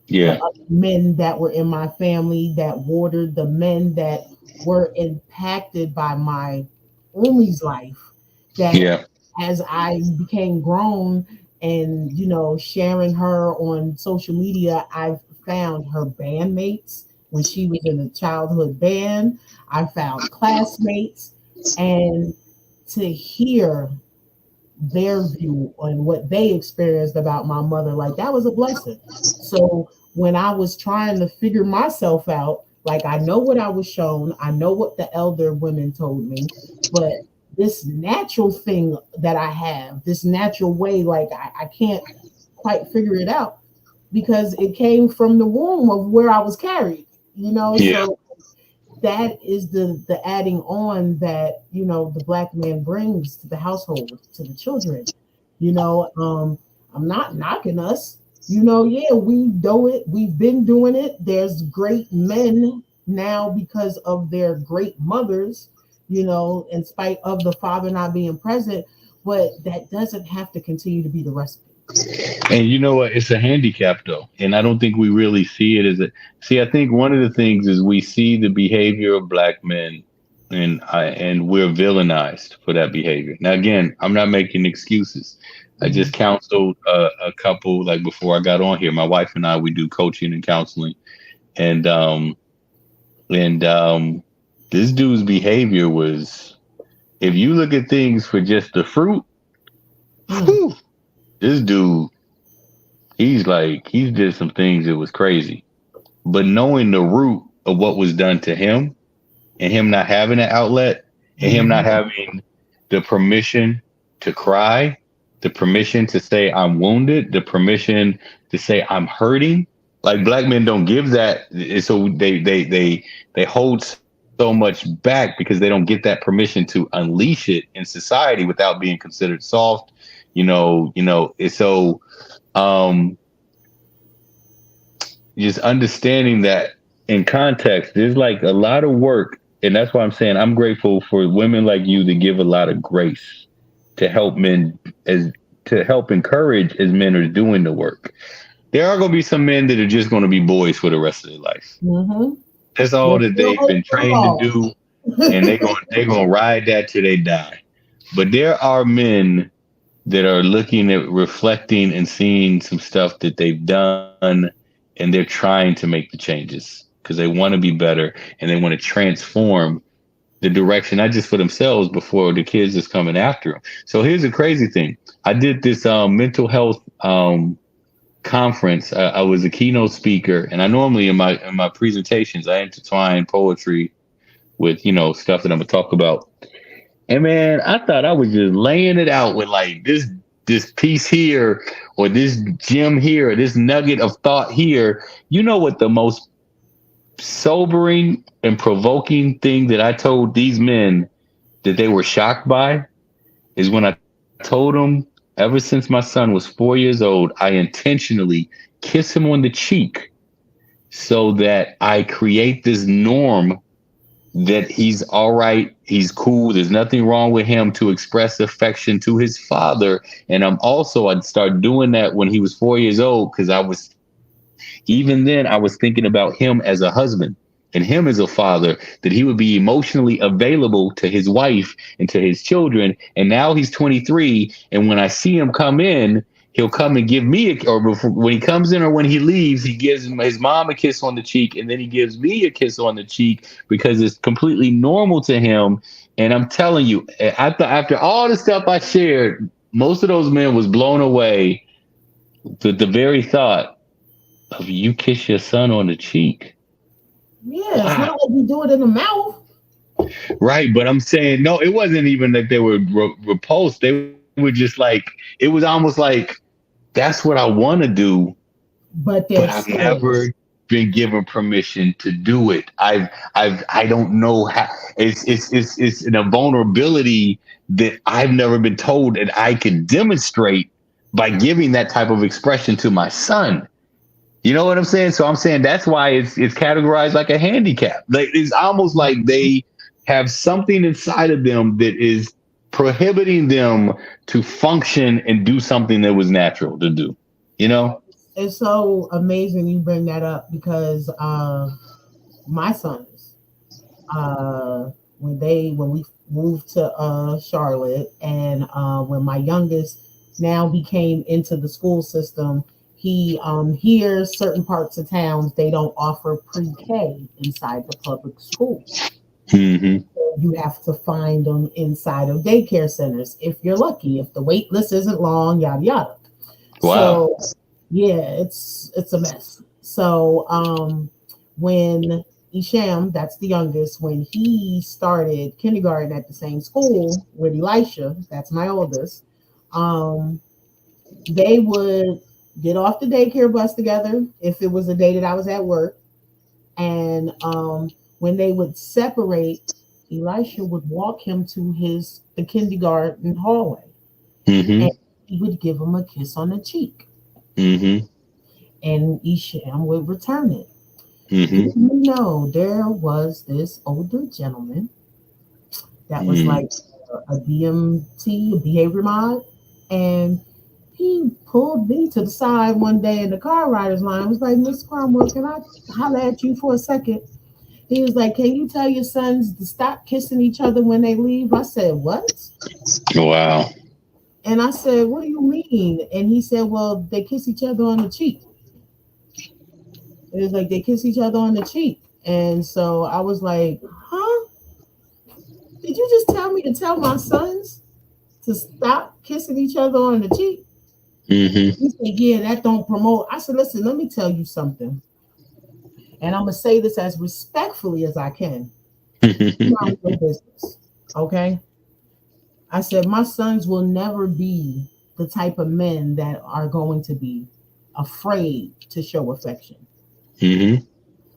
the Yeah. other men that were in my family that watered, the men that were impacted by my Umi's life, that Yeah. as I became grown and, sharing her on social media, I've found her bandmates when she was in a childhood band. I found classmates, and to hear their view on what they experienced about my mother, like that was a blessing. So when I was trying to figure myself out, like I know what I was shown, I know what the elder women told me, but this natural thing that I have, this natural way, like I can't quite figure it out because it came from the womb of where I was carried, Yeah. so that is the adding on that the black man brings to the household, to the children. I'm not knocking us. Yeah, we do it. We've been doing it. There's great men now because of their great mothers, in spite of the father not being present, but that doesn't have to continue to be the recipe. And you know what? It's a handicap though. And I don't think we really see it as a see, I think one of the things is we see the behavior of black men and we're villainized for that behavior. Now again, I'm not making excuses. I Mm-hmm. just counseled a couple like before I got on here. My wife and I we do coaching and counseling and and this dude's behavior was if you look at things for just the fruit, Mm-hmm. whew, this dude he did some things that was crazy. But knowing the root of what was done to him and him not having an outlet and him not Mm-hmm. having the permission to cry, the permission to say I'm wounded, the permission to say I'm hurting. Like black men don't give that, so they hold so much back because they don't get that permission to unleash it in society without being considered soft. It's so um just understanding that in context, there's like a lot of work. And that's why I'm saying I'm grateful for women like you that give a lot of grace to help men as to help encourage as men are doing the work. There are going to be some men that are just going to be boys for the rest of their life. Mm-hmm. That's all They're that still they've been trained to overall. do, and they're gonna ride that till they die. But there are men that are looking at reflecting and seeing some stuff that they've done and they're trying to make the changes because they want to be better and they want to transform the direction not just for themselves but for the kids that's coming after them. So here's the crazy thing. I did this mental health conference. I was a keynote speaker and I normally in my presentations I intertwine poetry with stuff that I'm gonna talk about. And man, I thought I was just laying it out with like this piece here or this gem here or this nugget of thought here. You know what the most sobering and provoking thing that I told these men that they were shocked by is when I told them ever since my son was 4 years old, I intentionally kiss him on the cheek so that I create this norm that he's all right, he's cool, there's nothing wrong with him to express affection to his father. And I'd start doing that when he was 4 years old because even then I was thinking about him as a husband and him as a father, that he would be emotionally available to his wife and to his children. And now he's 23, and when I see him come in, he'll come and give me when he comes in or when he leaves, he gives his mom a kiss on the cheek and then he gives me a kiss on the cheek because it's completely normal to him. And I'm telling you, after all the stuff I shared, most of those men was blown away with the very thought of you kiss your son on the cheek. Yeah, it's not Wow. like you do it in the mouth, Right. But I'm saying, no, it wasn't even that they were repulsed. They were just like, it was almost like, that's what I want to do, but but they're I've scared. never been given permission to do it. I don't know how. It's a vulnerability that I've never been told that I can demonstrate by giving that type of expression to my son. You know what I'm saying? So I'm saying that's why it's categorized like a handicap. Like it's almost like they have something inside of them that is prohibiting them to function and do something that was natural to do. You know? It's so amazing you bring that up because my sons, uh, when we moved to Charlotte, and when my youngest now became into the school system, he hears certain parts of towns they don't offer pre-K inside the public schools. Hmm. You have to find them inside of daycare centers if you're lucky, if the wait list isn't long, yada yada. Wow. So yeah, it's a mess. So when Isham, that's the youngest, when he started kindergarten at the same school with Elisha, that's my oldest, um, they would get off the daycare bus together if it was a day that I was at work. And when they would separate, Elisha would walk him to the kindergarten hallway, and Hmm. he would give him a kiss on the cheek, Hmm. and Isham would return it. Do Hmm. you know there was this older gentleman that was Hmm. like a BMT, a behavior mod, and he pulled me to the side one day in the car riders line. I was like, Miss Cromwell, can I holler at you for a second? He was like, can you tell your sons to stop kissing each other when they leave? I said, what? Wow. And I said, what do you mean? And he said, well, they kiss each other on the cheek. It was like they kiss each other on the cheek. And so I was like, huh? Did you just tell me to tell my sons to stop kissing each other on the cheek? Hmm. He said, yeah, that don't promote. I said, listen, let me tell you something. And I'm going to say this as respectfully as I can. Mind your business. Okay? I said, my sons will never be the type of men that are going to be afraid to show affection. Hmm.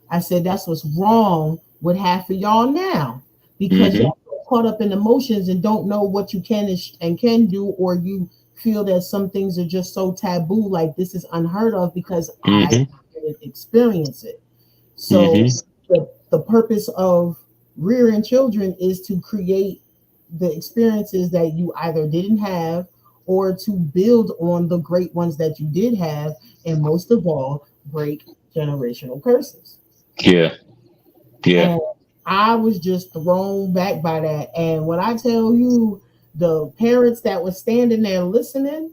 I said, that's what's wrong with half of y'all now because Hmm. y'all caught up in emotions and don't know what you can and can do, or you feel that some things are just so taboo, like this is unheard of because I Hmm. didn't experience it. So Hmm. the purpose of rearing children is to create the experiences that you either didn't have or to build on the great ones that you did have, and most of all, break generational curses. Yeah. Yeah. And I was just thrown back by that. And when I tell you the parents that were standing there listening,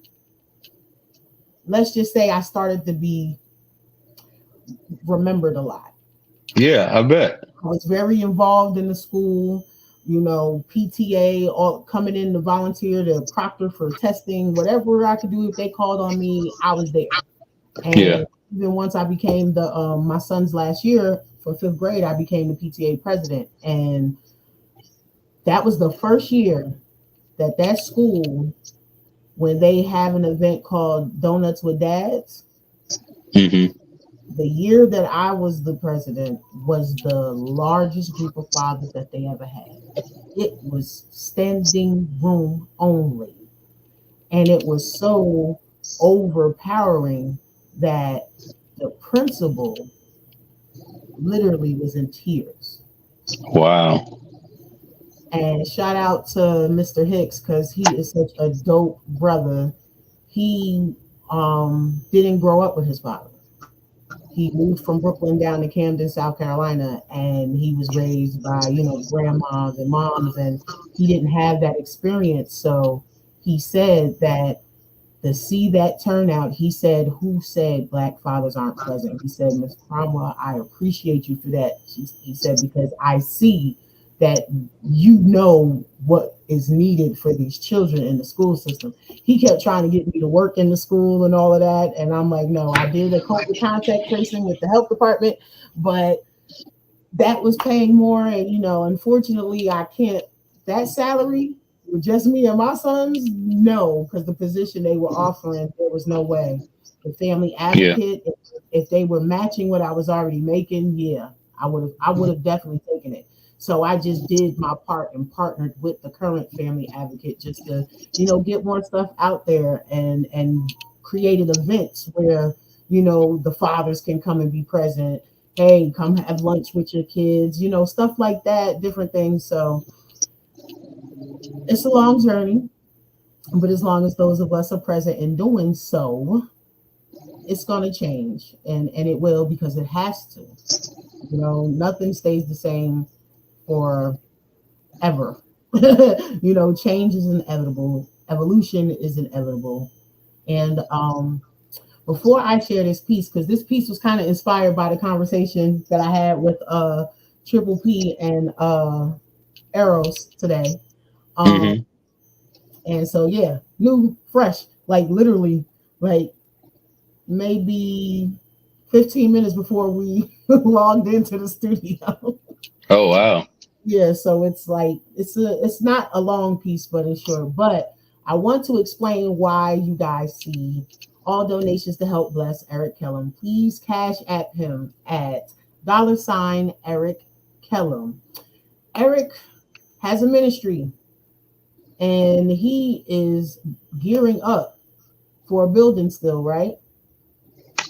let's just say I started to be remembered a lot. Yeah. I bet. I was very involved in the school, PTA, all coming in to volunteer to proctor for testing, whatever I could do. If they called on me, I was there. Yeah. And even once I became the my son's last year for fifth grade, I became the PTA president. And that was the first year that school, when they have an event called Donuts with Dads, Hmm. the year that I was the president was the largest group of fathers that they ever had. It was standing room only. And it was so overpowering that the principal literally was in tears. Wow. And shout out to Mr. Hicks because he is such a dope brother. He didn't grow up with his father. He moved from Brooklyn down to Camden, South Carolina, and he was raised by, grandmas and moms, and he didn't have that experience. So he said that to see that turnout, he said, who said black fathers aren't present? He said, Miss Cromwell, I appreciate you for that. He said, because I see that you know what is needed for these children in the school system. He kept trying to get me to work in the school and all of that. And I'm like, no, I did a COVID contact tracing with the health department, but that was paying more. And, unfortunately, I can't, that salary with just me and my sons, no, because the position they were offering, there was no way. The family Yeah. advocate, if they were matching what I was already making, yeah, I would have definitely taken it. So I just did my part and partnered with the current family advocate just to, get more stuff out there and created events where, the fathers can come and be present. Hey, come have lunch with your kids, stuff like that, different things. So It's a long journey, but as long as those of us are present in doing so, it's going to change, and it will because it has to. You know, nothing stays the same for ever. You know, change is inevitable, evolution is inevitable. And before I share this piece, because this piece was kind of inspired by the conversation that I had with Triple P and Eros today. Um, Hmm. and so yeah, new, fresh, like literally, like maybe 15 minutes before we logged into the studio. Oh wow. Yeah, so it's like it's not a long piece, but it's short. But I want to explain why you guys see all donations to help bless Eric Kellum. Please cash at him at $Eric Kellum. Eric has a ministry and he is gearing up for a building still, right?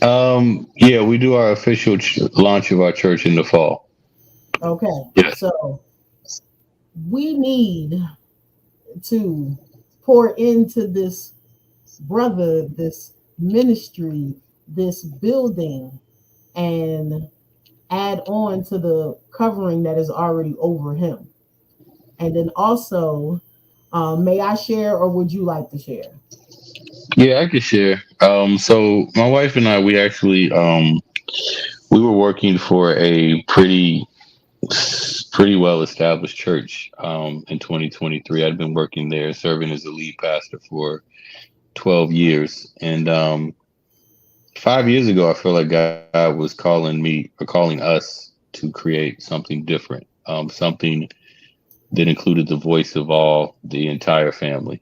Yeah, we do our official launch of our church in the fall. Okay. Yes. So we need to pour into this brother, this ministry, this building, and add on to the covering that is already over him. And then also, may I share or would you like to share? Yeah, I could share. So my wife and I, we were working for a pretty well established church in 2023. I'd been working there, serving as the lead pastor for 12 years, and 5 years ago, I feel like God was calling me or calling us to create something different, something that included the voice of all the entire family.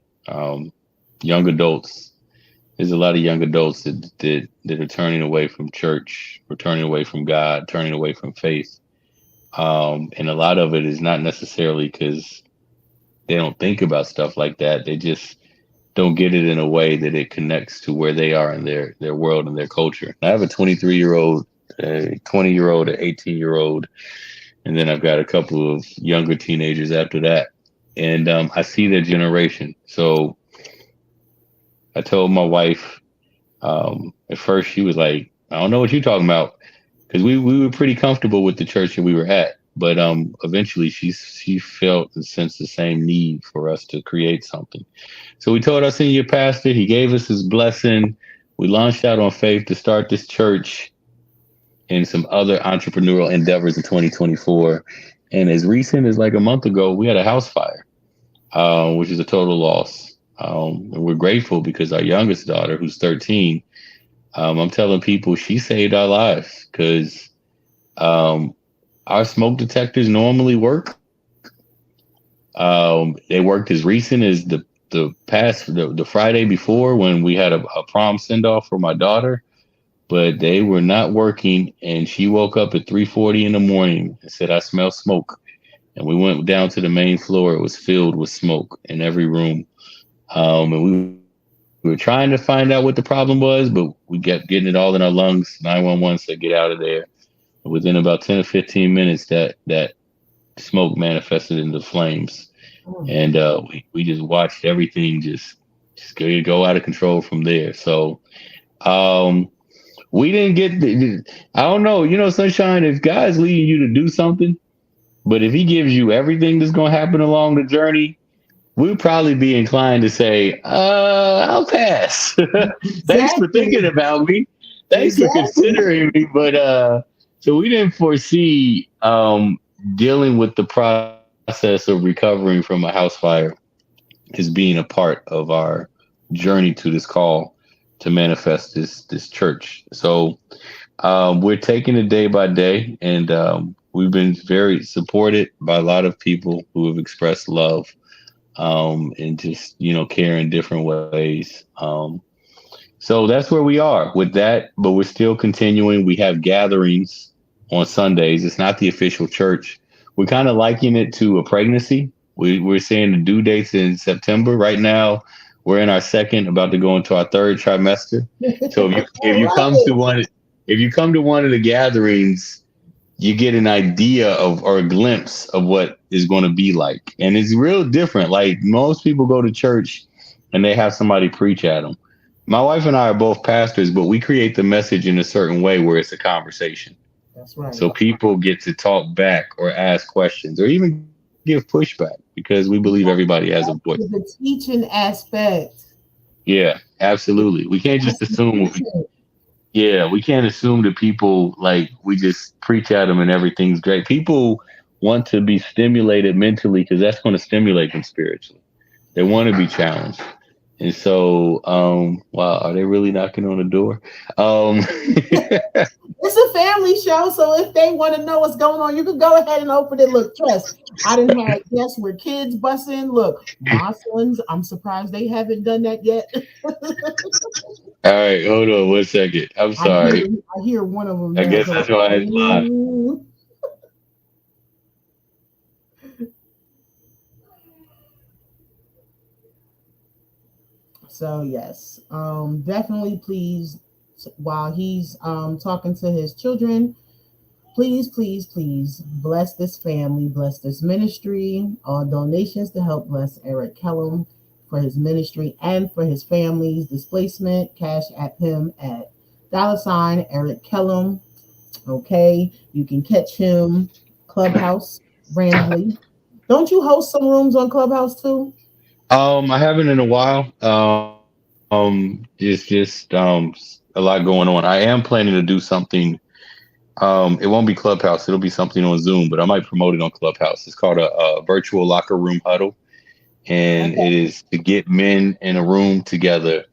Young adults, there's a lot of young adults that are turning away from church, or turning away from God, turning away from faith. And a lot of it is not necessarily because they don't think about stuff like that. They just don't get it in a way that it connects to where they are in their world and their culture. I have a 23-year-old, a 20-year-old, an 18-year-old, and then I've got a couple of younger teenagers after that. And I see their generation. So I told my wife, at first she was like, I don't know what you're talking about, because we were pretty comfortable with the church that we were at. But eventually she felt and sensed the same need for us to create something. So we told our senior pastor, he gave us his blessing. We launched out on faith to start this church and some other entrepreneurial endeavors in 2024. And as recent as like a month ago, we had a house fire, which is a total loss. And we're grateful because our youngest daughter, who's 13, I'm telling people she saved our lives because um, our smoke detectors normally work. They worked as recent as the Friday before when we had a prom send off for my daughter, but they were not working. And she woke up at 3:40 in the morning and said, "I smell smoke." And we went down to the main floor. It was filled with smoke in every room. And we were trying to find out what the problem was, but we kept getting it all in our lungs. 911 said, "Get out of there." And within about 10 or 15 minutes, that smoke manifested into flames. Mm. And we just watched everything just go out of control from there. So um, we didn't get I don't know, Sunshine, if God's leading you to do something, but if he gives you everything that's going to happen along the journey, we'd probably be inclined to say, I'll pass. Thanks for thinking Exactly. about me. Thanks for Exactly. considering me. But so we didn't foresee dealing with the process of recovering from a house fire as being a part of our journey to this call to manifest this church. So we're taking it day by day, and we've been very supported by a lot of people who have expressed love and just care in different ways. So that's where we are with that, but we're still continuing. We have gatherings on Sundays. It's not the official church. We're kind of liking it to a pregnancy. We're seeing the due dates in September. Right now, we're in our second, about to go into our third trimester. So if you I if you love come to it. one if you come to one of the gatherings, you get an idea of or a glimpse of what is going to be like. And it's real different. Like most people go to church and they have somebody preach at them. My wife and I are both pastors, but we create the message in a certain way where it's a conversation. That's right. So people get to talk back or ask questions or even give pushback because we believe everybody has a voice. The teaching aspect. Yeah, absolutely. We can't just That's the assume what we, teaching. yeah, we can't assume that people like we just preach at them and everything's great. People want to be stimulated mentally because that's going to stimulate them spiritually. They want to be challenged. And so, wow, are they really knocking on the door? Um, It's a family show, so if they want to know what's going on, you can go ahead and open it. Look, trust. I didn't have guests where kids bust in. Look, my sons, I'm surprised they haven't done that yet. all right, hold on one second. I'm sorry. I hear one of them I now guess go, that's why it's live. "Ooh." So yes, definitely please, while he's talking to his children, please, please, please bless this family, bless this ministry. All donations to help bless Eric Kellum for his ministry and for his family's displacement. Cash at him at $Eric Kellum. Okay, you can catch him Clubhouse randomly. Don't you host some rooms on Clubhouse too? I haven't in a while. It's just a lot going on. I am planning to do something. It won't be Clubhouse. It'll be something on Zoom, but I might promote it on Clubhouse. It's called a virtual locker room huddle, and Okay. it is to get men in a room together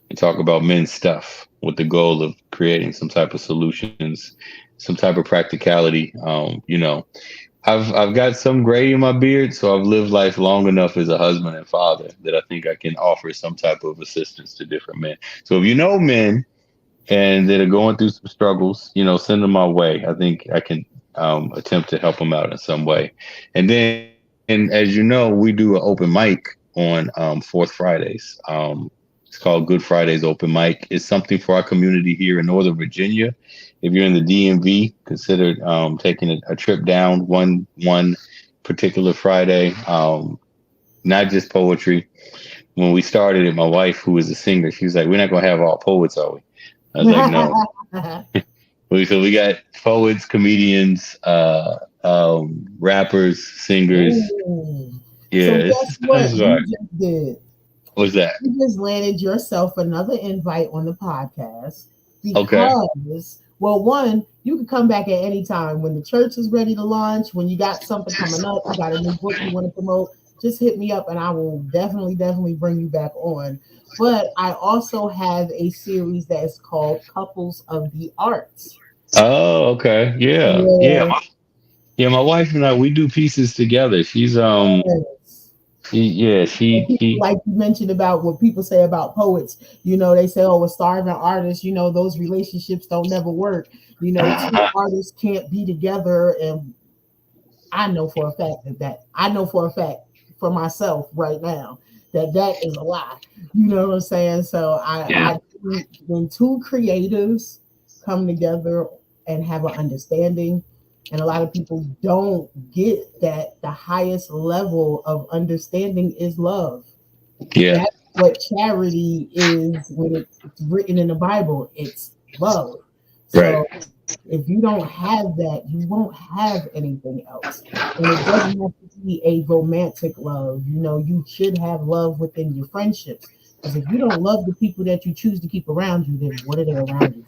and talk about men's stuff with the goal of creating some type of solutions, some type of practicality. I've got some gray in my beard, so I've lived life long enough as a husband and father that I think I can offer some type of assistance to different men. So if you know men and that are going through some struggles, send them my way. I think I can attempt to help them out in some way. And then, as you know, we do an open mic on fourth Fridays. It's called Good Fridays Open Mic. It's something for our community here in Northern Virginia. If you're in the DMV, consider taking a trip down one particular Friday. Not just poetry. When we started it, my wife, who is a singer, she was like, "We're not gonna have all poets, are we?" I was like, "No." So we got poets, comedians, rappers, singers. Ooh. Yeah, So it's guess just what that's you right. just did? What's that? You just landed yourself another invite on the podcast Okay. because, well, one, you can come back at any time when the church is ready to launch, when you got something coming up, you got a new book you want to promote, just hit me up and I will definitely, definitely bring you back on. But I also have a series that is called Couples of the Arts. Oh, okay. Yeah. Yeah. Yes. Yeah, my wife and I we do pieces together. She's yeah, And people, she like you mentioned about what people say about poets, they say, oh, a starving artist, those relationships don't never work. Two artists can't be together. And I know for a fact I know for a fact for myself right now that is a lie. You know what I'm saying? So yeah. I think when two creatives come together and have an understanding, and a lot of people don't get that the highest level of understanding is love. Yeah. That's what charity is when it's written in the Bible. It's love. Right. So if you don't have that, you won't have anything else. And it doesn't have to be a romantic love. You should have love within your friendships. Because if you don't love the people that you choose to keep around you, then what are they around you?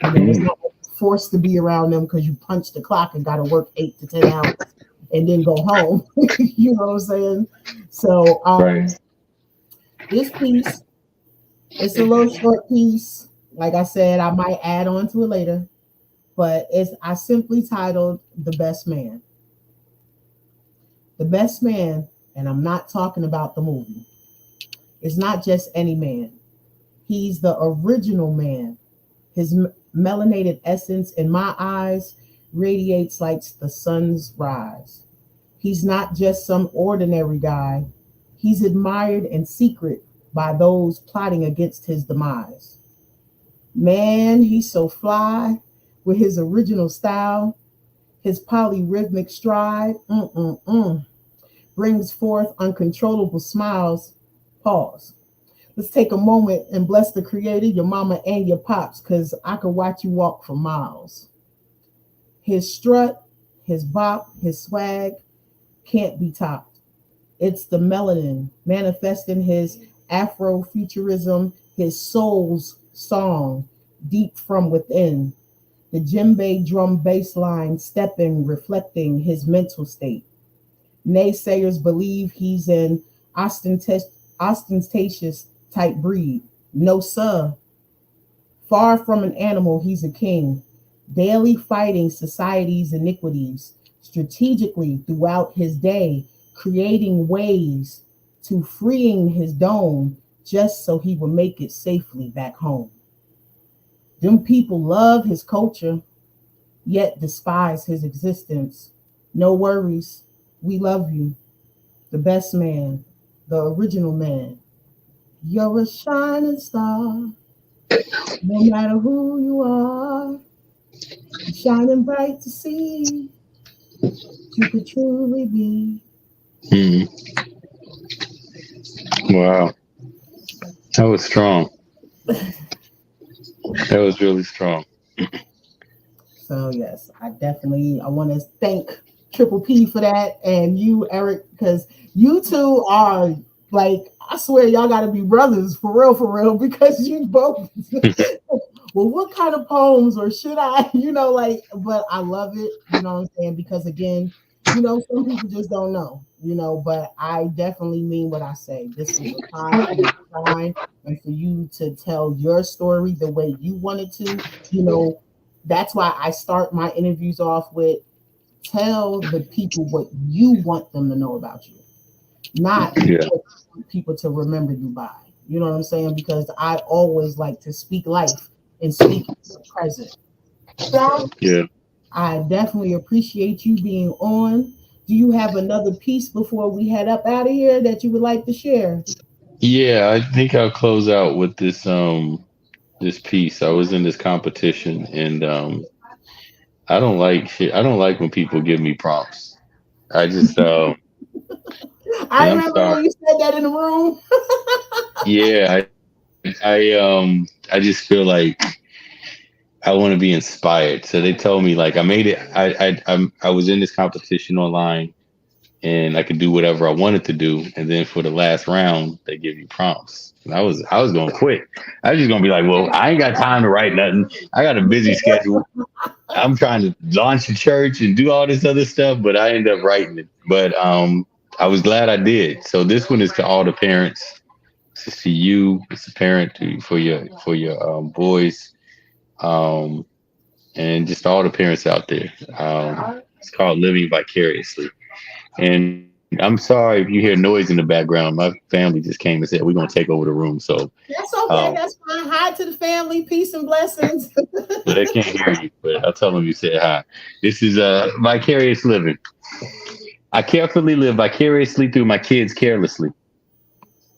It's Mm, not like you're forced to be around them because you punched the clock and got to work 8 to 10 hours and then go home. You know what I'm saying? So right. this piece, it's a little short piece. Like I said, I might add on to it later, but I simply titled The Best Man. The Best Man, and I'm not talking about the movie. It's not just any man. He's the original man. His melanated essence in my eyes radiates like the sun's rise. He's not just some ordinary guy. He's admired in secret by those plotting against his demise. Man, he's so fly with his original style. His polyrhythmic stride brings forth uncontrollable smiles. Pause. Let's take a moment and bless the creator, your mama, and your pops, because I could watch you walk for miles. His strut, his bop, his swag can't be topped. It's the melanin manifesting his Afrofuturism, his soul's song, deep from within. The djembe drum bass line stepping, reflecting his mental state. Naysayers believe he's an ostentatious type breed. No, sir. Far from an animal, he's a king, daily fighting society's iniquities, strategically throughout his day, creating ways to freeing his dome just so he will make it safely back home. Them people love his culture, yet despise his existence. No worries, we love you, the best man, the original man. You're a shining star, no matter who you are, shining bright to see you could truly be. Hmm. Wow. That was strong. That was really strong. So yes, I want to thank Triple P for that, and you, Eric, because you two are like, I swear y'all got to be brothers for real, because you both. Well, what kind of poems, or should I, like, but I love it, you know what I'm saying? Because again, some people just don't know, but I definitely mean what I say. This was a time for you to shine and for you to tell your story the way you wanted to, that's why I start my interviews off with tell the people what you want them to know about you, not Yeah. what you want people to remember you by. You know what I'm saying? Because I always like to speak life and speak the present. So Yeah. I definitely appreciate you being on. Do you have another piece before we head up out of here that you would like to share? Yeah, I think I'll close out with this piece. I was in this competition and I don't like shit. I don't like when people give me prompts. I just and I I'm remember sorry. when you said that in the room. Yeah, I just feel like I want to be inspired. So they told me like I made it. I was in this competition online and I could do whatever I wanted to do. And then for the last round, they give you prompts. And I was gonna quit. I was just gonna be like, well, I ain't got time to write nothing. I got a busy schedule. I'm trying to launch a church and do all this other stuff, but I end up writing it. But I was glad I did. So this one is to all the parents. This is to you. It's a parent for your boys, um, and just all the parents out there. It's called Living Vicariously. And I'm sorry if you hear noise in the background. My family just came and said we're gonna take over the room, so That's okay. um, That's fine. Hi to the family. Peace and blessings. so they can't hear you. But I'll tell them you said hi. This is vicarious living. I carefully live vicariously through my kids carelessly.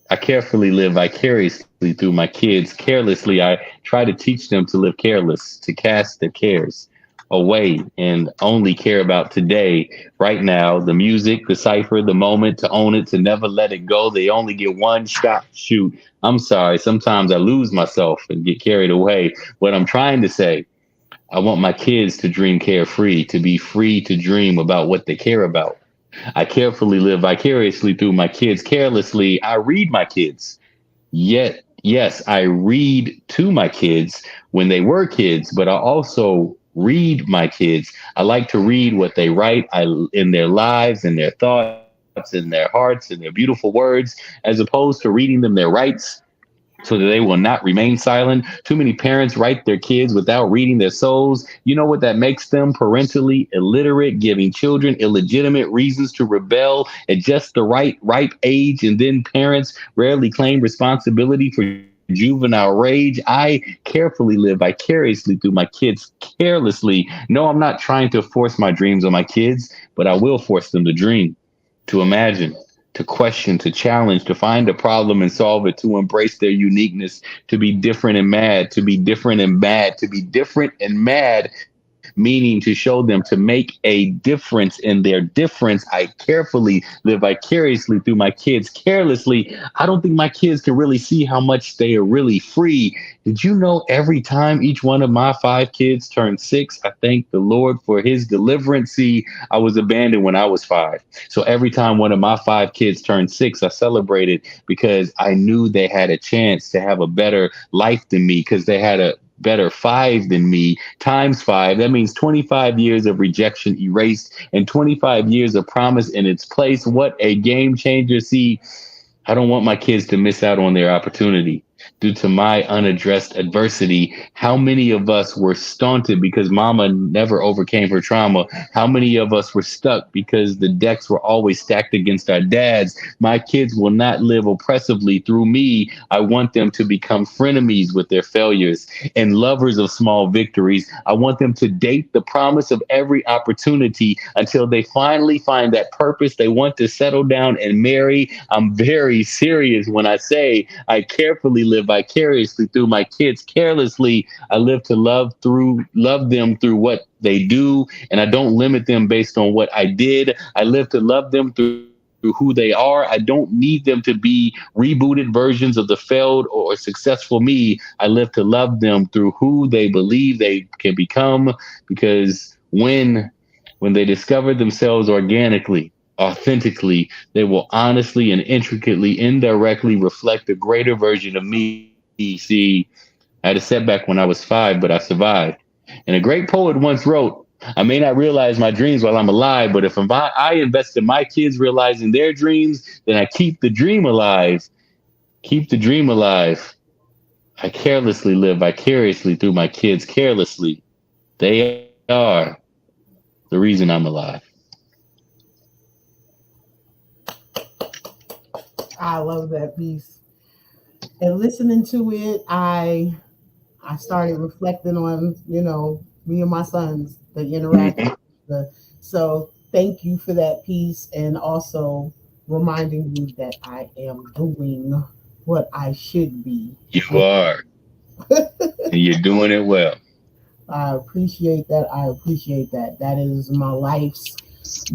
I carefully live vicariously through my kids carelessly. I try to teach them to live careless, to cast their cares away and only care about today, right now, the music, the cipher, the moment, to own it, to never let it go. They only get one shot. Shoot. I'm sorry. Sometimes I lose myself and get carried away. What I'm trying to say, I want my kids to dream carefree, to be free to dream about what they care about. I carefully live vicariously through my kids carelessly. I read my kids. Yet, yes, I read to my kids when they were kids, but I also read my kids. I like to read what they write in their lives, in their thoughts, in their hearts, in their beautiful words, as opposed to reading them their rights so that they will not remain silent. Too many parents write their kids without reading their souls. You know what that makes them? Parentally illiterate, giving children illegitimate reasons to rebel at just the right ripe age. And then parents rarely claim responsibility for juvenile rage. I carefully live vicariously through my kids carelessly. No, I'm not trying to force my dreams on my kids, but I will force them to dream, to imagine, to question, to challenge, to find a problem and solve it, to embrace their uniqueness, to be different and mad, to be different and mad, to be different and mad, meaning to show them to make a difference in their difference. I carefully live vicariously through my kids carelessly. I don't think my kids can really see how much they are really free. Did you know every time each one of my five kids turned six, I thank the Lord for his deliverance? See, I was abandoned when I was five. So every time one of my five kids turned six, I celebrated because I knew they had a chance to have a better life than me because they had a better five than me times five. That means 25 years of rejection erased and 25 years of promise in its place. What a game changer. See, I don't want my kids to miss out on their opportunity due to my unaddressed adversity. How many of us were stunted because mama never overcame her trauma? How many of us were stuck because the decks were always stacked against our dads? My kids will not live oppressively through me. I want them to become frenemies with their failures and lovers of small victories. I want them to date the promise of every opportunity until they finally find that purpose. They want to settle down and marry. I'm very serious when I say I carefully live vicariously through my kids carelessly. I live to love them through what they do, and I don't limit them based on what I did. I live to love them through who they are. I don't need them to be rebooted versions of the failed or successful me. I live to love them through who they believe they can become, because when they discover themselves organically, authentically, they will honestly and intricately, indirectly reflect a greater version of me. See, I had a setback when I was five, but I survived. And a great poet once wrote, I may not realize my dreams while I'm alive, but if I invest in my kids realizing their dreams, then I keep the dream alive. Keep the dream alive. I carelessly live vicariously through my kids carelessly. They are the reason I'm alive. I love that piece. And listening to it, I started reflecting on, me and my sons, the interaction. Mhm. So thank you for that piece, and also reminding me that I am doing what I should be. You are, and you're doing it well. I appreciate that. I appreciate that. That is my life's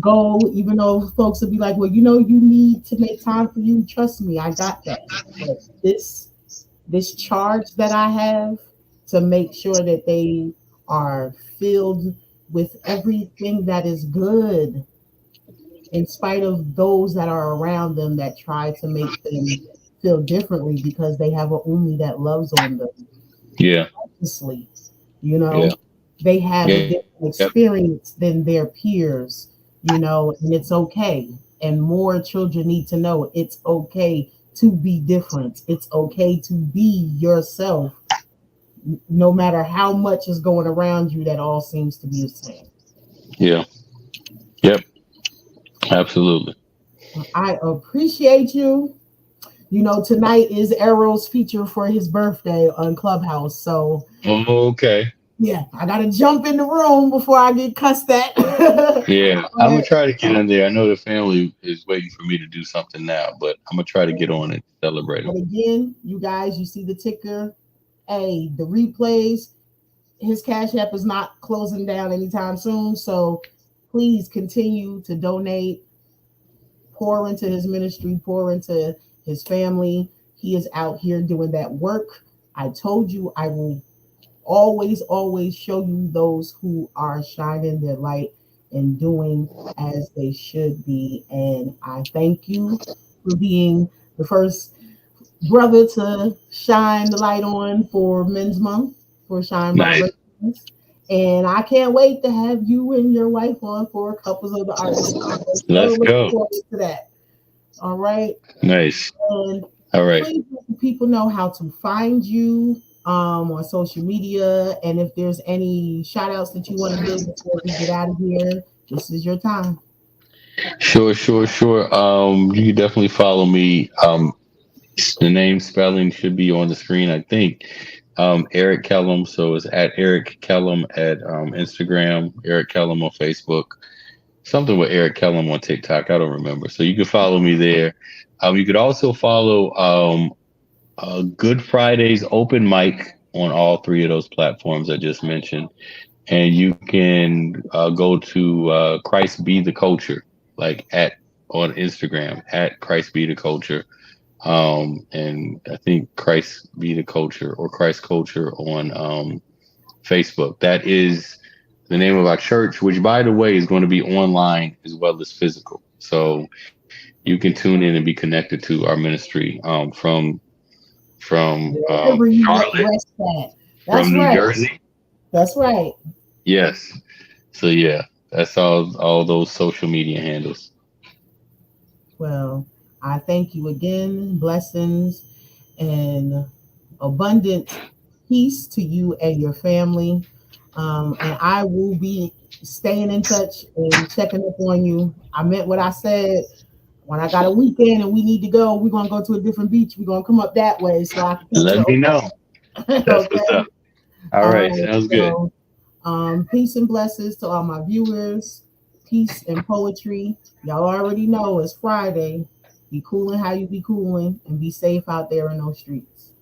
goal. Even though folks will be like, "Well, you need to make time for you." Trust me, I got that. But this charge that I have to make sure that they are filled with everything that is good, in spite of those that are around them that try to make them feel differently because they have a umi that loves on them. Yeah, Honestly, you yeah, know, they have a yeah, different experience than their peers, and it's okay. And more children need to know it's okay to be different. It's okay to be yourself, no matter how much is going around you that all seems to be the same. yeah. Yep, absolutely. I appreciate you. Tonight is Arrow's feature for his birthday on Clubhouse. So, Okay. yeah, I got to jump in the room before I get cussed at. Yeah, I'm gonna But try to get in there. I know the family is waiting for me to do something now, but I'm gonna try to get on and celebrate them. but again, you guys, you see the ticker. Hey, the replays, his Cash App is not closing down anytime soon. So please continue to donate, pour into his ministry, pour into his family. He is out here doing that work. I told you I will always, always show you those who are shining their light and doing as they should be. And I thank you for being the first brother to shine the light on for Men's Month, for Shine Nice. Vibrations. And I can't wait to have you and your wife on for a couple of the artists. So Let's looking go. forward to that. All right. Nice. And All right. please let people know how to find you on social media. And if there's any shout outs that you want to give before we get out of here, this is your time. Sure, sure, sure. You can definitely follow me. The name spelling should be on the screen, I think. Eric Kellum. So it's at Eric Kellum at Instagram, Eric Kellum on Facebook, something with Eric Kellum on TikTok. I don't remember. So you can follow me there. You could also follow Good Friday's open mic on all three of those platforms I just mentioned. and you can go to Christ Be the Culture, like at on Instagram at Christ Be the Culture, and I think Christ Be the Culture or Christ Culture on Facebook. That is the name of our church, which, by the way, is going to be online as well as physical. So you can tune in and be connected to our ministry from Wherever you Charlotte, rest at. That's from New right. Jersey. That's right. Yes. So yeah, that's all those social media handles. Well, I thank you again. Blessings and abundant peace to you and your family. And I will be staying in touch and checking up on you. I meant what I said. When I got a weekend and we need to go, we're gonna go to a different beach. We're gonna come up that way so I can catch Let me your know. That's what's okay. up. All All right, right. sounds good. So peace and blessings to all my viewers. Peace and poetry. Y'all already know it's Friday. Be cooling how you be cooling and be safe out there in those streets.